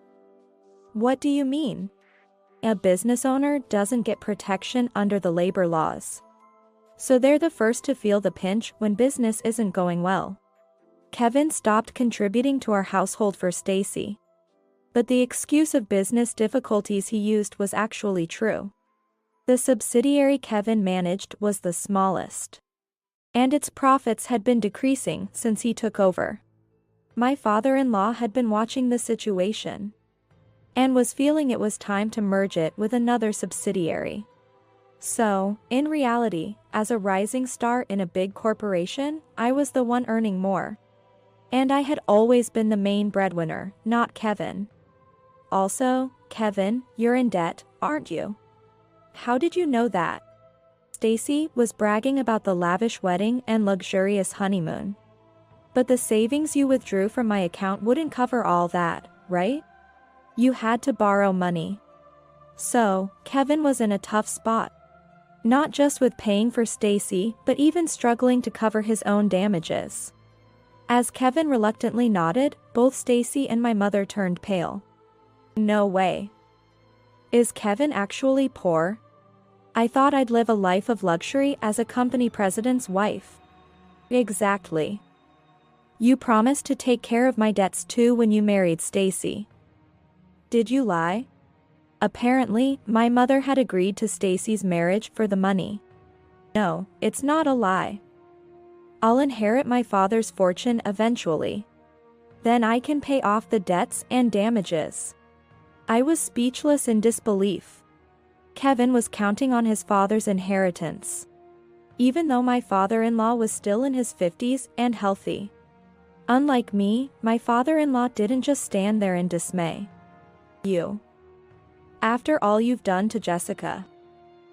What do you mean? A business owner doesn't get protection under the labor laws. So they're the first to feel the pinch when business isn't going well. Kevin stopped contributing to our household for Stacy. But the excuse of business difficulties he used was actually true. The subsidiary Kevin managed was the smallest. And its profits had been decreasing since he took over. My father-in-law had been watching the situation. And was feeling it was time to merge it with another subsidiary. So, in reality, as a rising star in a big corporation, I was the one earning more. And I had always been the main breadwinner, not Kevin. Also, Kevin, you're in debt, aren't you? How did you know that? Stacy was bragging about the lavish wedding and luxurious honeymoon. But the savings you withdrew from my account wouldn't cover all that, right? You had to borrow money. So, Kevin was in a tough spot. Not just with paying for Stacy, but even struggling to cover his own damages. As Kevin reluctantly nodded, both Stacy and my mother turned pale. No way. Is Kevin actually poor? I thought I'd live a life of luxury as a company president's wife. Exactly. You promised to take care of my debts too when you married Stacy. Did you lie? Apparently, my mother had agreed to Stacy's marriage for the money. No, it's not a lie. I'll inherit my father's fortune eventually. Then I can pay off the debts and damages. I was speechless in disbelief. Kevin was counting on his father's inheritance. Even though my father-in-law was still in his 50s and healthy. Unlike me, my father-in-law didn't just stand there in dismay. You. After all you've done to Jessica.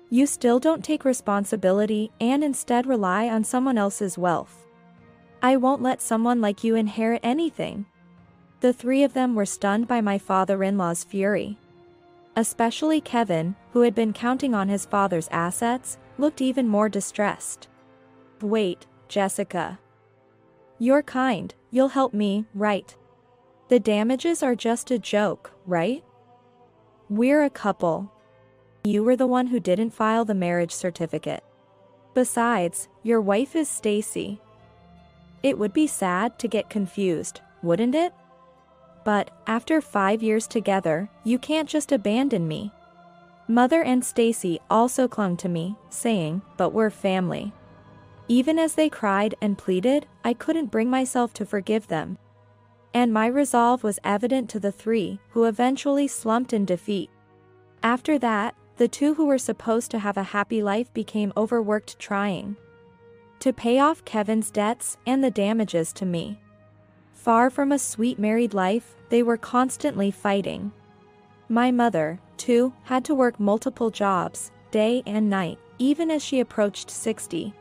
You still don't take responsibility and instead rely on someone else's wealth. I won't let someone like you inherit anything. The three of them were stunned by my father-in-law's fury. Especially Kevin, who had been counting on his father's assets, looked even more distressed. Wait, Jessica. You're kind, you'll help me, right? The damages are just a joke, right? We're a couple. You were the one who didn't file the marriage certificate. Besides, your wife is Stacy. It would be sad to get confused, wouldn't it? But, after 5 years together, you can't just abandon me. Mother and Stacy also clung to me, saying, but we're family. Even as they cried and pleaded, I couldn't bring myself to forgive them. And my resolve was evident to the three, who eventually slumped in defeat. After that, the two who were supposed to have a happy life became overworked trying to pay off Kevin's debts and the damages to me. Far from a sweet married life, they were constantly fighting. My mother, too, had to work multiple jobs, day and night, even as she approached 60,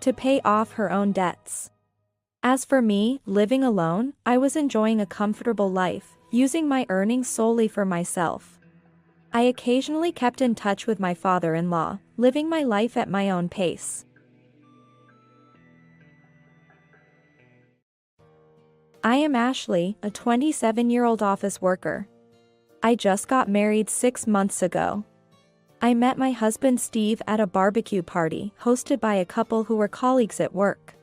to pay off her own debts. As for me, living alone, I was enjoying a comfortable life, using my earnings solely for myself. I occasionally kept in touch with my father-in-law, living my life at my own pace. I am Ashley, a 27-year-old office worker. I just got married 6 months ago. I met my husband Steve at a barbecue party hosted by a couple who were colleagues at work.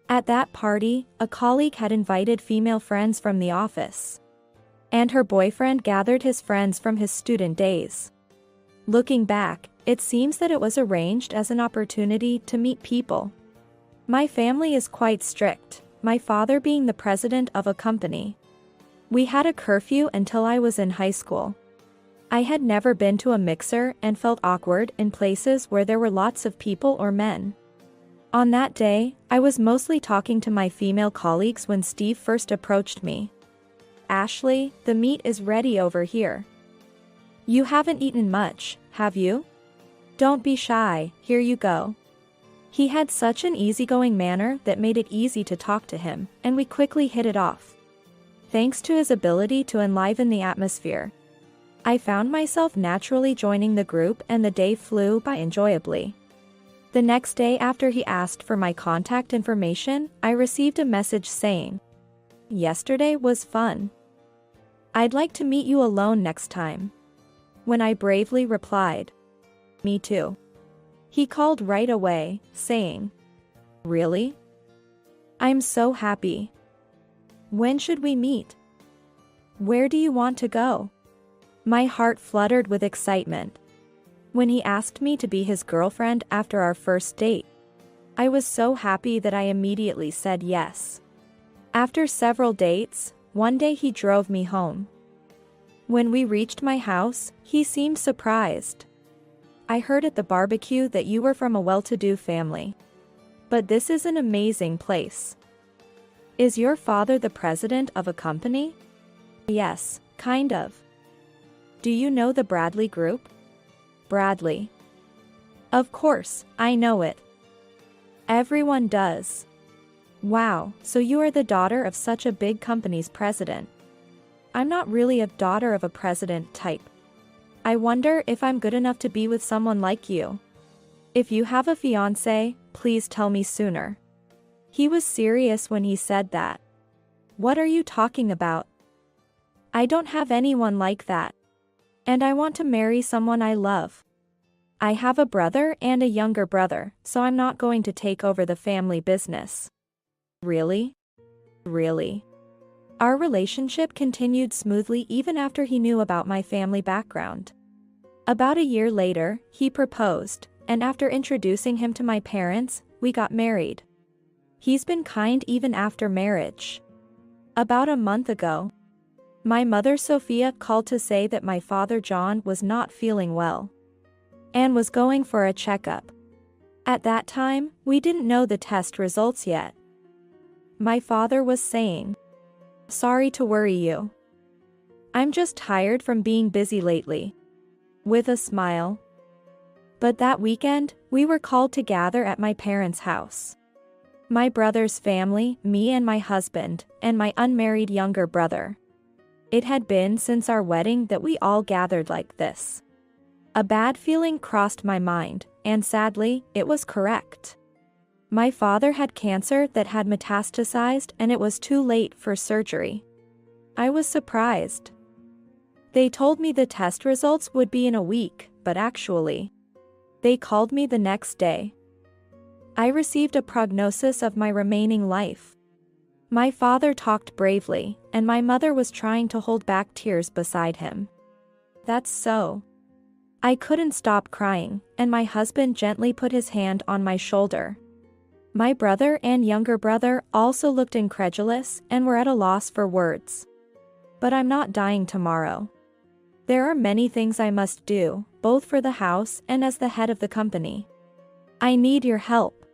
At that party, a colleague had invited female friends from the office, and her boyfriend gathered his friends from his student days. Looking back, it seems that it was arranged as an opportunity to meet people. My family is quite strict, my father being the president of a company. We had a curfew until I was in high school. I had never been to a mixer and felt awkward in places where there were lots of people or men. On that day, I was mostly talking to my female colleagues when Steve first approached me. Ashley, the meat is ready over here. You haven't eaten much, have you? Don't be shy, here you go. He had such an easygoing manner that made it easy to talk to him, and we quickly hit it off. Thanks to his ability to enliven the atmosphere, I found myself naturally joining the group and the day flew by enjoyably. The next day after he asked for my contact information, I received a message saying, "Yesterday was fun. I'd like to meet you alone next time." When I bravely replied, "Me too." He called right away, saying, "Really? I'm so happy. When should we meet? Where do you want to go?" My heart fluttered with excitement. When he asked me to be his girlfriend after our first date, I was so happy that I immediately said yes. After several dates, one day he drove me home. When we reached my house, he seemed surprised. "I heard at the barbecue that you were from a well-to-do family. But this is an amazing place. Is your father the president of a company?" "Yes, kind of." "Do you know the Bradley Group?" "Bradley. Of course, I know it. Everyone does." "Wow, so you are the daughter of such a big company's president." "I'm not really a daughter of a president type. I wonder if I'm good enough to be with someone like you. If you have a fiancé, please tell me sooner." He was serious when he said that. "What are you talking about? I don't have anyone like that. And I want to marry someone I love. I have a brother and a younger brother, so I'm not going to take over the family business." "Really? Really?" Our relationship continued smoothly even after he knew about my family background. About a year later, he proposed, and after introducing him to my parents, we got married. He's been kind even after marriage. About a month ago, my mother Sophia called to say that my father John was not feeling well and was going for a checkup. At that time, we didn't know the test results yet. My father was saying, "Sorry to worry you. I'm just tired from being busy lately," with a smile. But that weekend, we were called to gather at my parents' house. My brother's family, me and my husband, and my unmarried younger brother. It had been since our wedding that we all gathered like this. A bad feeling crossed my mind, and sadly, it was correct. My father had cancer that had metastasized and it was too late for surgery. I was surprised. They told me the test results would be in a week, but actually, they called me the next day. I received a prognosis of my remaining life. My father talked bravely, and my mother was trying to hold back tears beside him. That's so. I couldn't stop crying, and my husband gently put his hand on my shoulder. My brother and younger brother also looked incredulous and were at a loss for words. But I'm not dying tomorrow. There are many things I must do, both for the house and as the head of the company. I need your help.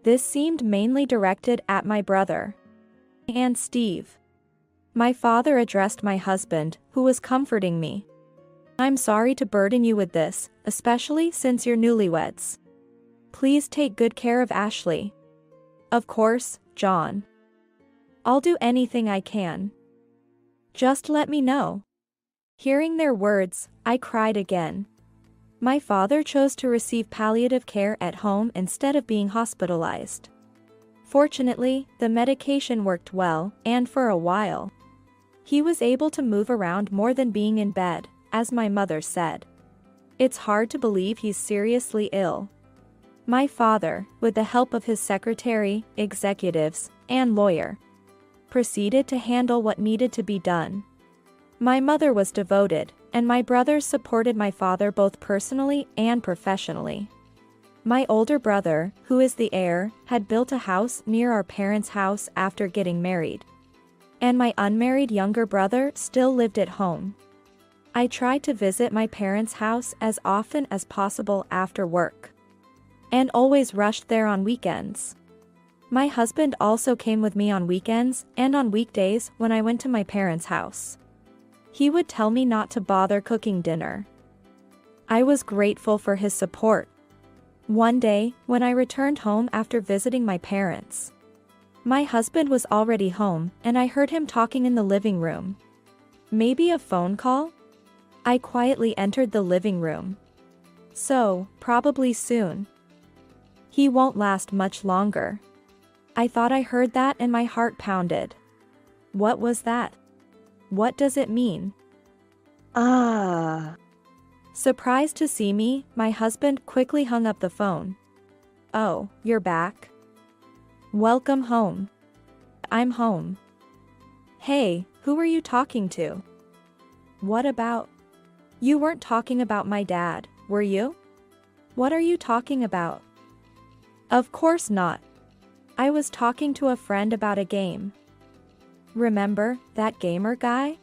This seemed mainly directed at my brother and Steve. My father addressed my husband, who was comforting me. I'm sorry to burden you with this, especially since you're newlyweds. Please take good care of Ashley. Of course, John. I'll do anything I can. Just let me know. Hearing their words, I cried again. My father chose to receive palliative care at home instead of being hospitalized. Fortunately, the medication worked well, and for a while, he was able to move around more than being in bed, as my mother said. It's hard to believe he's seriously ill. My father, with the help of his secretary, executives, and lawyer, proceeded to handle what needed to be done. My mother was devoted, and my brothers supported my father both personally and professionally. My older brother, who is the heir, had built a house near our parents' house after getting married. And my unmarried younger brother still lived at home. I tried to visit my parents' house as often as possible after work, and always rushed there on weekends. My husband also came with me on weekends and on weekdays when I went to my parents' house. He would tell me not to bother cooking dinner. I was grateful for his support. One day, when I returned home after visiting my parents, my husband was already home, and I heard him talking in the living room. Maybe a phone call? I quietly entered the living room. So, probably soon. He won't last much longer. I thought I heard that and my heart pounded. What was that? What does it mean? Surprised to see me, my husband quickly hung up the phone. Oh, you're back? Welcome home. I'm home. Hey, who were you talking to? What about? You weren't talking about my dad, were you? What are you talking about? Of course not. I was talking to a friend about a game. Remember, that gamer guy?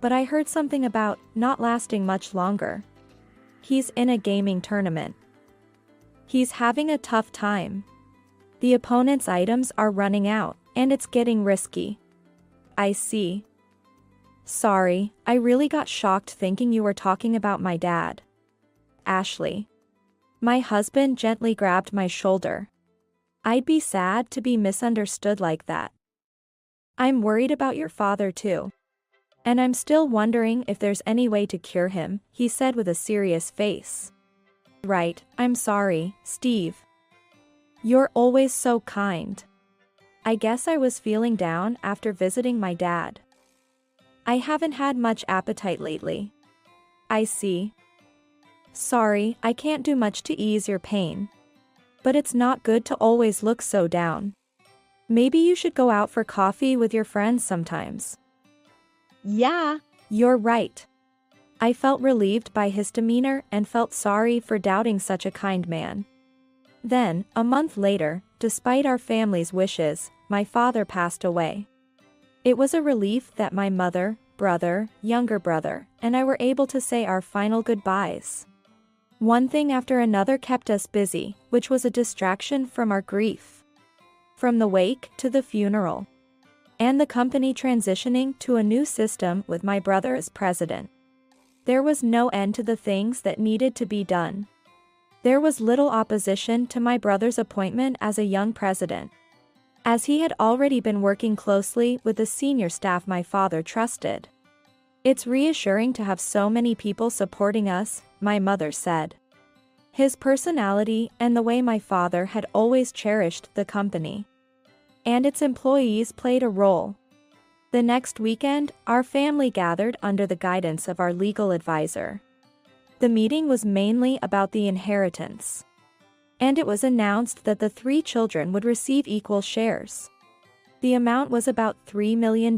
But I heard something about not lasting much longer. He's in a gaming tournament. He's having a tough time. The opponent's items are running out, and it's getting risky. I see. Sorry, I really got shocked thinking you were talking about my dad. Ashley. My husband gently grabbed my shoulder. I'd be sad to be misunderstood like that. I'm worried about your father too. And I'm still wondering if there's any way to cure him, he said with a serious face. Right, I'm sorry, Steve. You're always so kind. I guess I was feeling down after visiting my dad. I haven't had much appetite lately. I see. Sorry, I can't do much to ease your pain. But it's not good to always look so down. Maybe you should go out for coffee with your friends sometimes. Yeah. You're right. I felt relieved by his demeanor and felt sorry for doubting such a kind man. Then, a month later, despite our family's wishes, my father passed away. It was a relief that my mother, brother, younger brother, and I were able to say our final goodbyes. One thing after another kept us busy, which was a distraction from our grief. From the wake to the funeral. And the company transitioning to a new system with my brother as president. There was no end to the things that needed to be done. There was little opposition to my brother's appointment as a young president, as he had already been working closely with the senior staff my father trusted. It's reassuring to have so many people supporting us, my mother said. His personality and the way my father had always cherished the company and its employees played a role. The next weekend, our family gathered under the guidance of our legal advisor. The meeting was mainly about the inheritance, and it was announced that the 3 children would receive equal shares. The amount was about $3 million.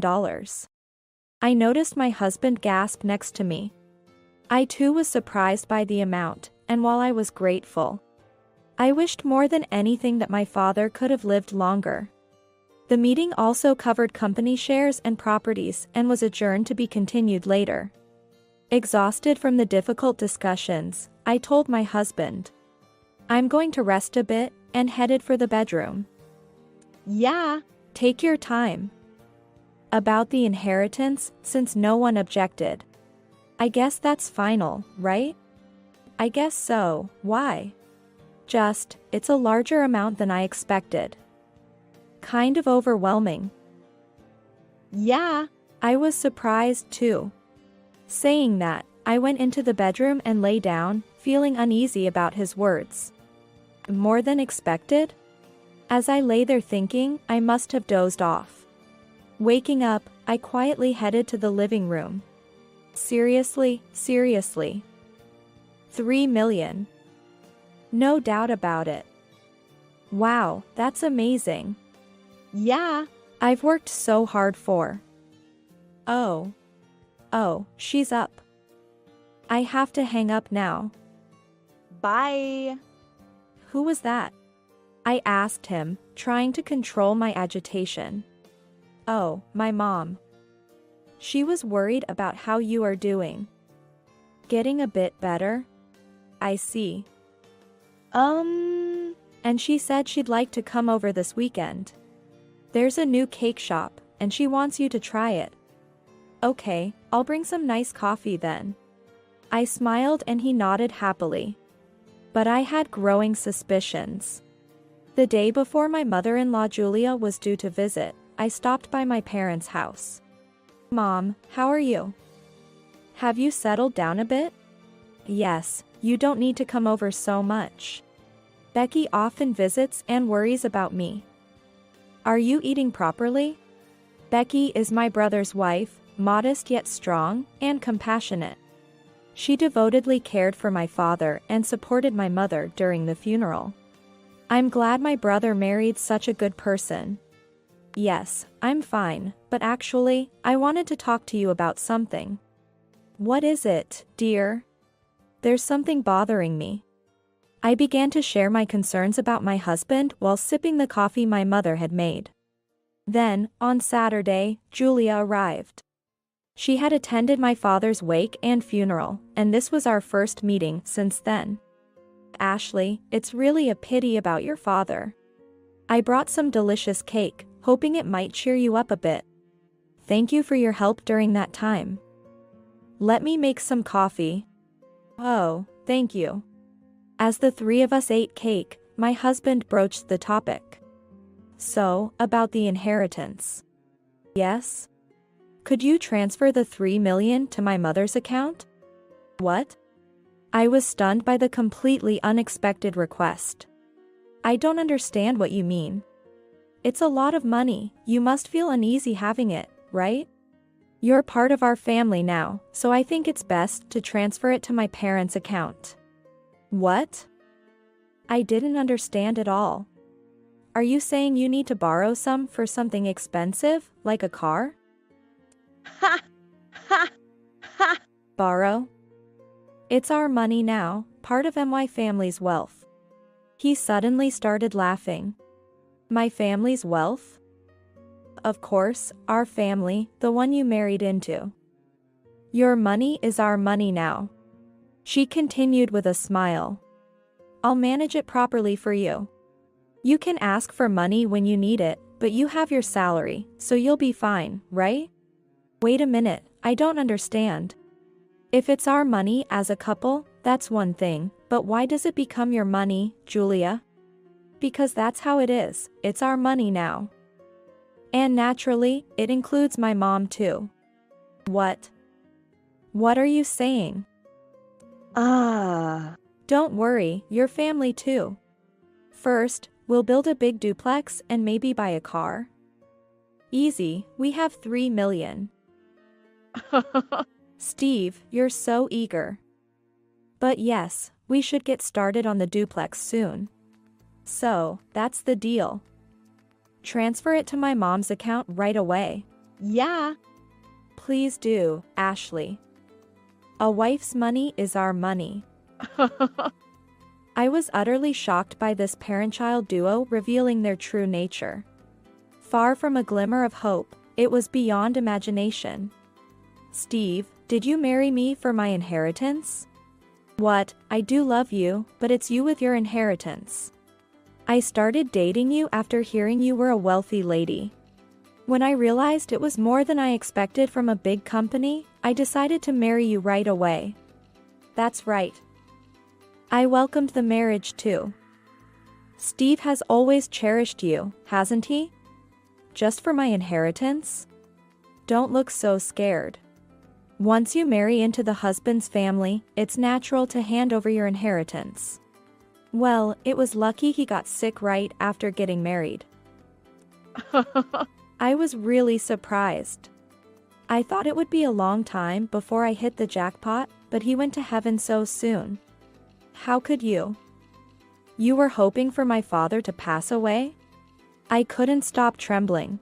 I noticed my husband gasp next to me. I too was surprised by the amount, and while I was grateful, I wished more than anything that my father could have lived longer. The meeting also covered company shares and properties and was adjourned to be continued later. Exhausted from the difficult discussions, I told my husband, "I'm going to rest a bit," and headed for the bedroom. Yeah. Take your time. About the inheritance, since no one objected. I guess that's final, right? I guess so. Why? Just, it's a larger amount than I expected. Kind of overwhelming. Yeah. I was surprised too. Saying that, I went into the bedroom and lay down, feeling uneasy about his words. More than expected? As I lay there thinking, I must have dozed off. Waking up, I quietly headed to the living room. Seriously? 3 million. No doubt about it. Wow, that's amazing. Yeah. I've worked so hard for. Oh, she's up. I have to hang up now. Bye. Who was that? I asked him, trying to control my agitation. Oh, my mom. She was worried about how you are doing. Getting a bit better? I see. And she said she'd like to come over this weekend. There's a new cake shop, and she wants you to try it. Okay, I'll bring some nice coffee then. I smiled and he nodded happily. But I had growing suspicions. The day before my mother-in-law Julia was due to visit, I stopped by my parents' house. Mom, how are you? Have you settled down a bit? Yes, you don't need to come over so much. Becky often visits and worries about me. Are you eating properly? Becky is my brother's wife, modest yet strong, and compassionate. She devotedly cared for my father and supported my mother during the funeral. I'm glad my brother married such a good person. Yes, I'm fine, but actually, I wanted to talk to you about something. What is it, dear? There's something bothering me. I began to share my concerns about my husband while sipping the coffee my mother had made. Then, on Saturday, Julia arrived. She had attended my father's wake and funeral, and this was our first meeting since then. Ashley, it's really a pity about your father. I brought some delicious cake, hoping it might cheer you up a bit. Thank you for your help during that time. Let me make some coffee. Oh, thank you. As the 3 of us ate cake, my husband broached the topic. So, about the inheritance. Yes? Could you transfer the 3 million to my mother's account? What? I was stunned by the completely unexpected request. I don't understand what you mean. It's a lot of money, you must feel uneasy having it, right? You're part of our family now, so I think it's best to transfer it to my parents' account. What? I didn't understand at all. Are you saying you need to borrow some for something expensive, like a car? Ha! Ha! Ha! Borrow? It's our money now, part of my family's wealth. He suddenly started laughing. My family's wealth? Of course, our family, the one you married into. Your money is our money now. She continued with a smile. I'll manage it properly for you. You can ask for money when you need it, but you have your salary, so you'll be fine, right? Wait a minute, I don't understand. If it's our money as a couple, that's one thing, but why does it become your money, Julia? Because that's how it is, it's our money now. And naturally, it includes my mom too. What? What are you saying? Don't worry, your family too. First, we'll build a big duplex and maybe buy a car. Easy, we have 3 million. Steve, you're so eager. But yes, we should get started on the duplex soon. So, that's the deal. Transfer it to my mom's account right away. Yeah. Please do, Ashley. A wife's money is our money. I was utterly shocked by this parent-child duo revealing their true nature. Far from a glimmer of hope, it was beyond imagination. Steve, did you marry me for my inheritance? What, I do love you, but it's you with your inheritance. I started dating you after hearing you were a wealthy lady. When I realized it was more than I expected from a big company, I decided to marry you right away. That's right. I welcomed the marriage too. Steve has always cherished you, hasn't he? Just for my inheritance? Don't look so scared. Once you marry into the husband's family, it's natural to hand over your inheritance. Well, it was lucky he got sick right after getting married. I was really surprised. I thought it would be a long time before I hit the jackpot, but he went to heaven so soon. How could you? You were hoping for my father to pass away? I couldn't stop trembling.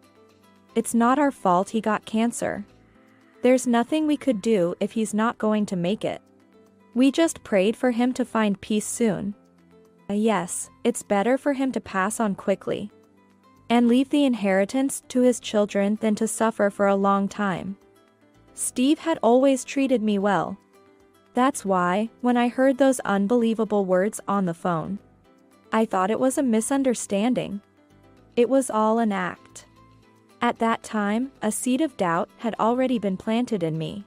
It's not our fault he got cancer. There's nothing we could do if he's not going to make it. We just prayed for him to find peace soon. Yes, it's better for him to pass on quickly and leave the inheritance to his children than to suffer for a long time. Steve had always treated me well. That's why, when I heard those unbelievable words on the phone, I thought it was a misunderstanding. It was all an act. At that time, a seed of doubt had already been planted in me.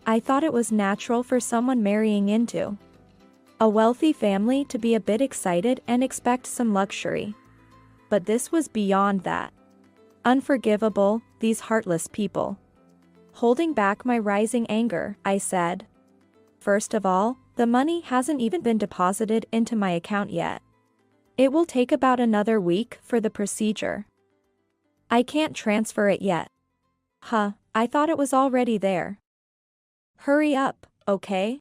I thought it was natural for someone marrying into a wealthy family to be a bit excited and expect some luxury. But this was beyond that. Unforgivable, these heartless people. Holding back my rising anger, I said, "First of all, the money hasn't even been deposited into my account yet. It will take about another week for the procedure. I can't transfer it yet." I thought it was already there. Hurry up, okay?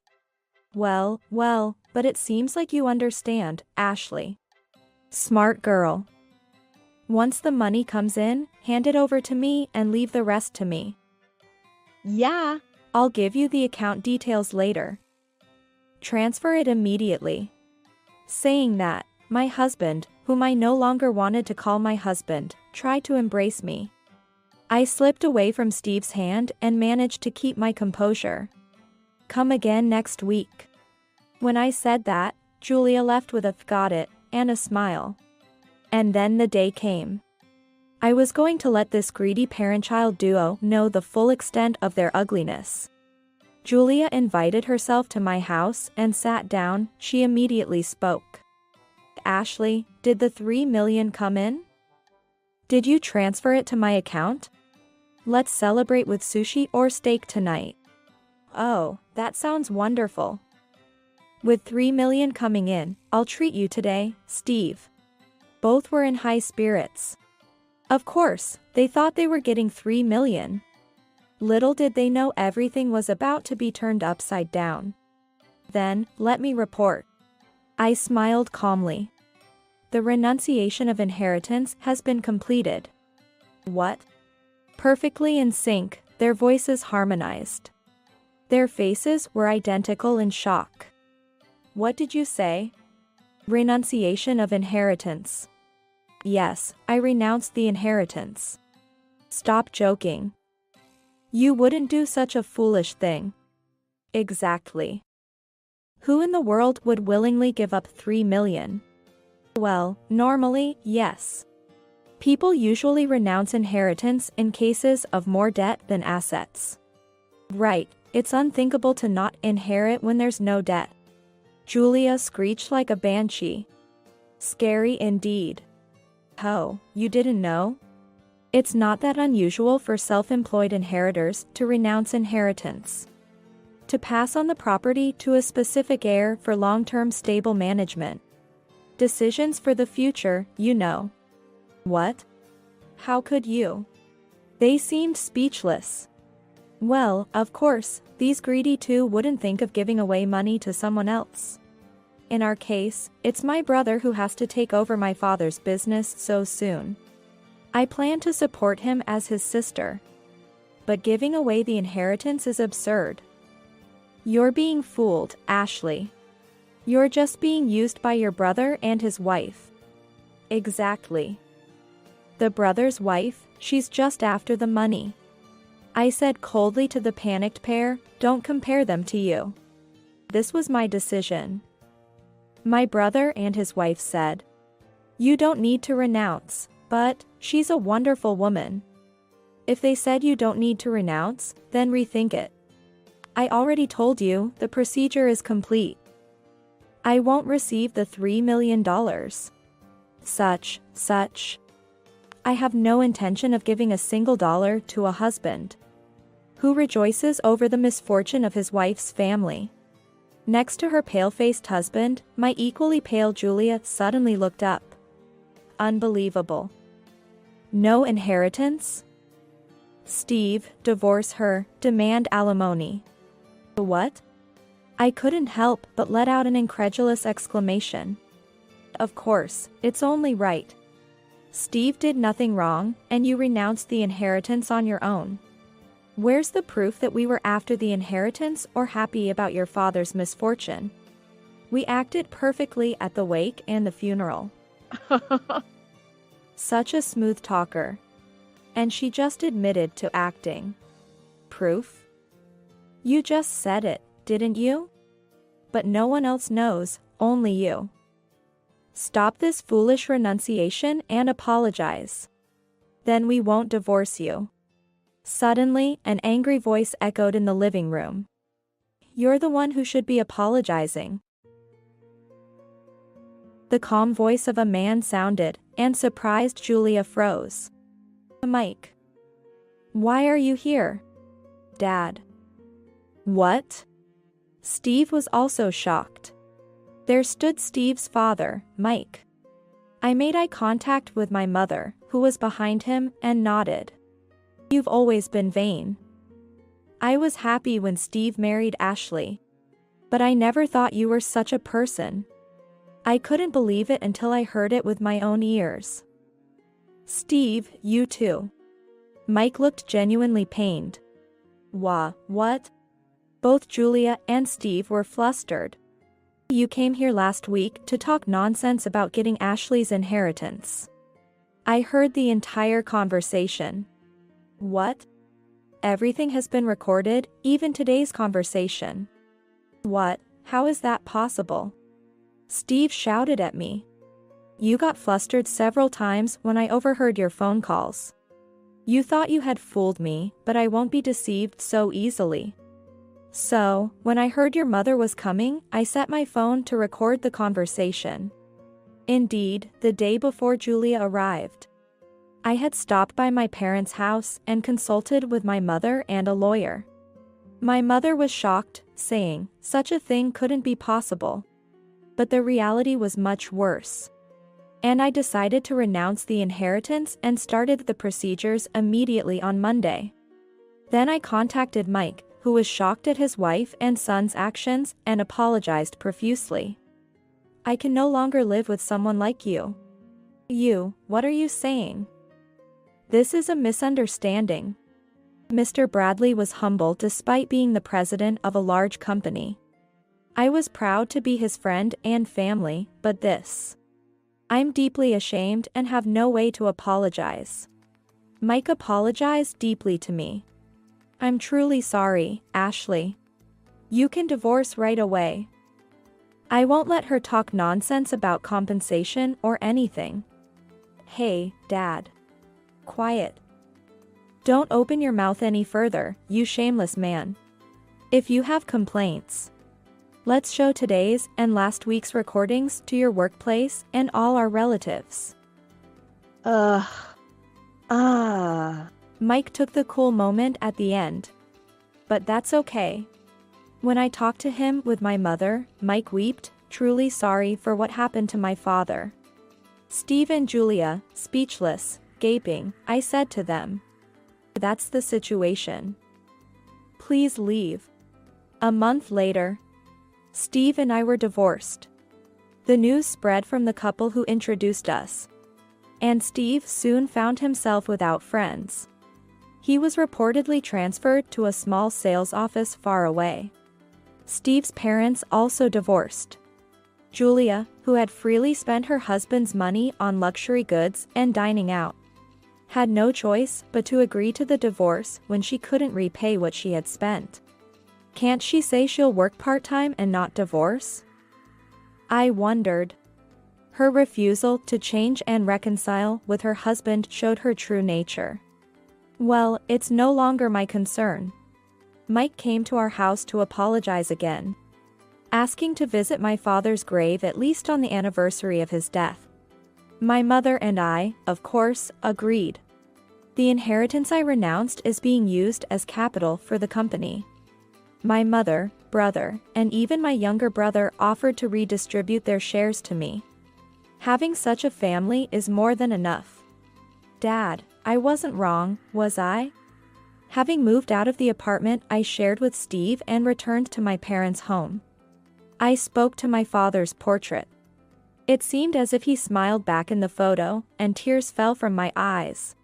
Well, but it seems like you understand, Ashley. Smart girl. Once the money comes in, hand it over to me and leave the rest to me. Yeah. I'll give you the account details later. Transfer it immediately. Saying that, my husband, whom I no longer wanted to call my husband, tried to embrace me. I slipped away from Steve's hand and managed to keep my composure. Come again next week. When I said that, Julia left with a "got it" and a smile. And then the day came. I was going to let this greedy parent-child duo know the full extent of their ugliness. Julia invited herself to my house and sat down. She immediately spoke. Ashley, did the 3 million come in? Did you transfer it to my account? Let's celebrate with sushi or steak tonight. Oh, that sounds wonderful. With 3 million coming in, I'll treat you today, Steve. Both were in high spirits. Of course, they thought they were getting 3 million. Little did they know everything was about to be turned upside down. Then, let me report. I smiled calmly. The renunciation of inheritance has been completed. What? Perfectly in sync, their voices harmonized. Their faces were identical in shock. What did you say? Renunciation of inheritance. Yes, I renounced the inheritance. Stop joking. You wouldn't do such a foolish thing. Exactly. Who in the world would willingly give up 3 million? Well, normally, yes. People usually renounce inheritance in cases of more debt than assets. Right, it's unthinkable to not inherit when there's no debt. Julia screeched like a banshee. Scary indeed. Oh, you didn't know? It's not that unusual for self-employed inheritors to renounce inheritance. To pass on the property to a specific heir for long-term stable management. Decisions for the future, you know. What? How could you? They seemed speechless. Well, of course, these greedy two wouldn't think of giving away money to someone else. In our case, it's my brother who has to take over my father's business so soon. I plan to support him as his sister. But giving away the inheritance is absurd. You're being fooled, Ashley. You're just being used by your brother and his wife. Exactly. The brother's wife, she's just after the money. I said coldly to the panicked pair, don't compare them to you. This was my decision. My brother and his wife said, you don't need to renounce, but she's a wonderful woman. If they said you don't need to renounce, then rethink it. I already told you, the procedure is complete. I won't receive the $3 million. Such. I have no intention of giving a single dollar to a husband who rejoices over the misfortune of his wife's family. Next to her pale-faced husband, my equally pale Julia suddenly looked up. Unbelievable. No inheritance? Steve, divorce her, demand alimony. What? I couldn't help but let out an incredulous exclamation. Of course, it's only right. Steve did nothing wrong, and you renounced the inheritance on your own. Where's the proof that we were after the inheritance or happy about your father's misfortune? We acted perfectly at the wake and the funeral. Such a smooth talker. And she just admitted to acting. Proof? You just said it, didn't you? But no one else knows, only you. Stop this foolish renunciation and apologize. Then we won't divorce you. Suddenly, an angry voice echoed in the living room. You're the one who should be apologizing. The calm voice of a man sounded, and surprised Julia froze. Mike. Why are you here? Dad. What? Steve was also shocked. There stood Steve's father, Mike. I made eye contact with my mother, who was behind him, and nodded. You've always been vain. I was happy when Steve married Ashley. But I never thought you were such a person. I couldn't believe it until I heard it with my own ears. Steve, you too. Mike looked genuinely pained. What? Both Julia and Steve were flustered. You came here last week to talk nonsense about getting Ashley's inheritance. I heard the entire conversation. What? Everything has been recorded, even today's conversation. What? How is that possible? Steve shouted at me. You got flustered several times when I overheard your phone calls. You thought you had fooled me, but I won't be deceived so easily. So, when I heard your mother was coming, I set my phone to record the conversation. Indeed, the day before Julia arrived, I had stopped by my parents' house and consulted with my mother and a lawyer. My mother was shocked, saying, such a thing couldn't be possible. But the reality was much worse. And I decided to renounce the inheritance and started the procedures immediately on Monday. Then I contacted Mike, who was shocked at his wife and son's actions and apologized profusely. I can no longer live with someone like you. What are you saying? This is a misunderstanding. Mr. Bradley was humble despite being the president of a large company. I was proud to be his friend and family, but this. I'm deeply ashamed and have no way to apologize. Mike apologized deeply to me. I'm truly sorry, Ashley. You can divorce right away. I won't let her talk nonsense about compensation or anything. Hey, Dad. Quiet. Don't open your mouth any further, you shameless man. If you have complaints, let's show today's and last week's recordings to your workplace and all our relatives. Mike took the cool moment at the end. But that's okay. When I talked to him with my mother, Mike wept, truly sorry for what happened to my father. Steve and Julia, speechless, gaping, I said to them, "That's the situation. Please leave." A month later, Steve and I were divorced. The news spread from the couple who introduced us. And Steve soon found himself without friends. He was reportedly transferred to a small sales office far away. Steve's parents also divorced. Julia, who had freely spent her husband's money on luxury goods and dining out, had no choice but to agree to the divorce when she couldn't repay what she had spent. Can't she say she'll work part-time and not divorce? I wondered. Her refusal to change and reconcile with her husband showed her true nature. Well, it's no longer my concern. Mike came to our house to apologize again, asking to visit my father's grave at least on the anniversary of his death. My mother and I, of course, agreed. The inheritance I renounced is being used as capital for the company. My mother, brother, and even my younger brother offered to redistribute their shares to me. Having such a family is more than enough. Dad, I wasn't wrong, was I? Having moved out of the apartment I shared with Steve and returned to my parents' home, I spoke to my father's portrait. It seemed as if he smiled back in the photo, and tears fell from my eyes.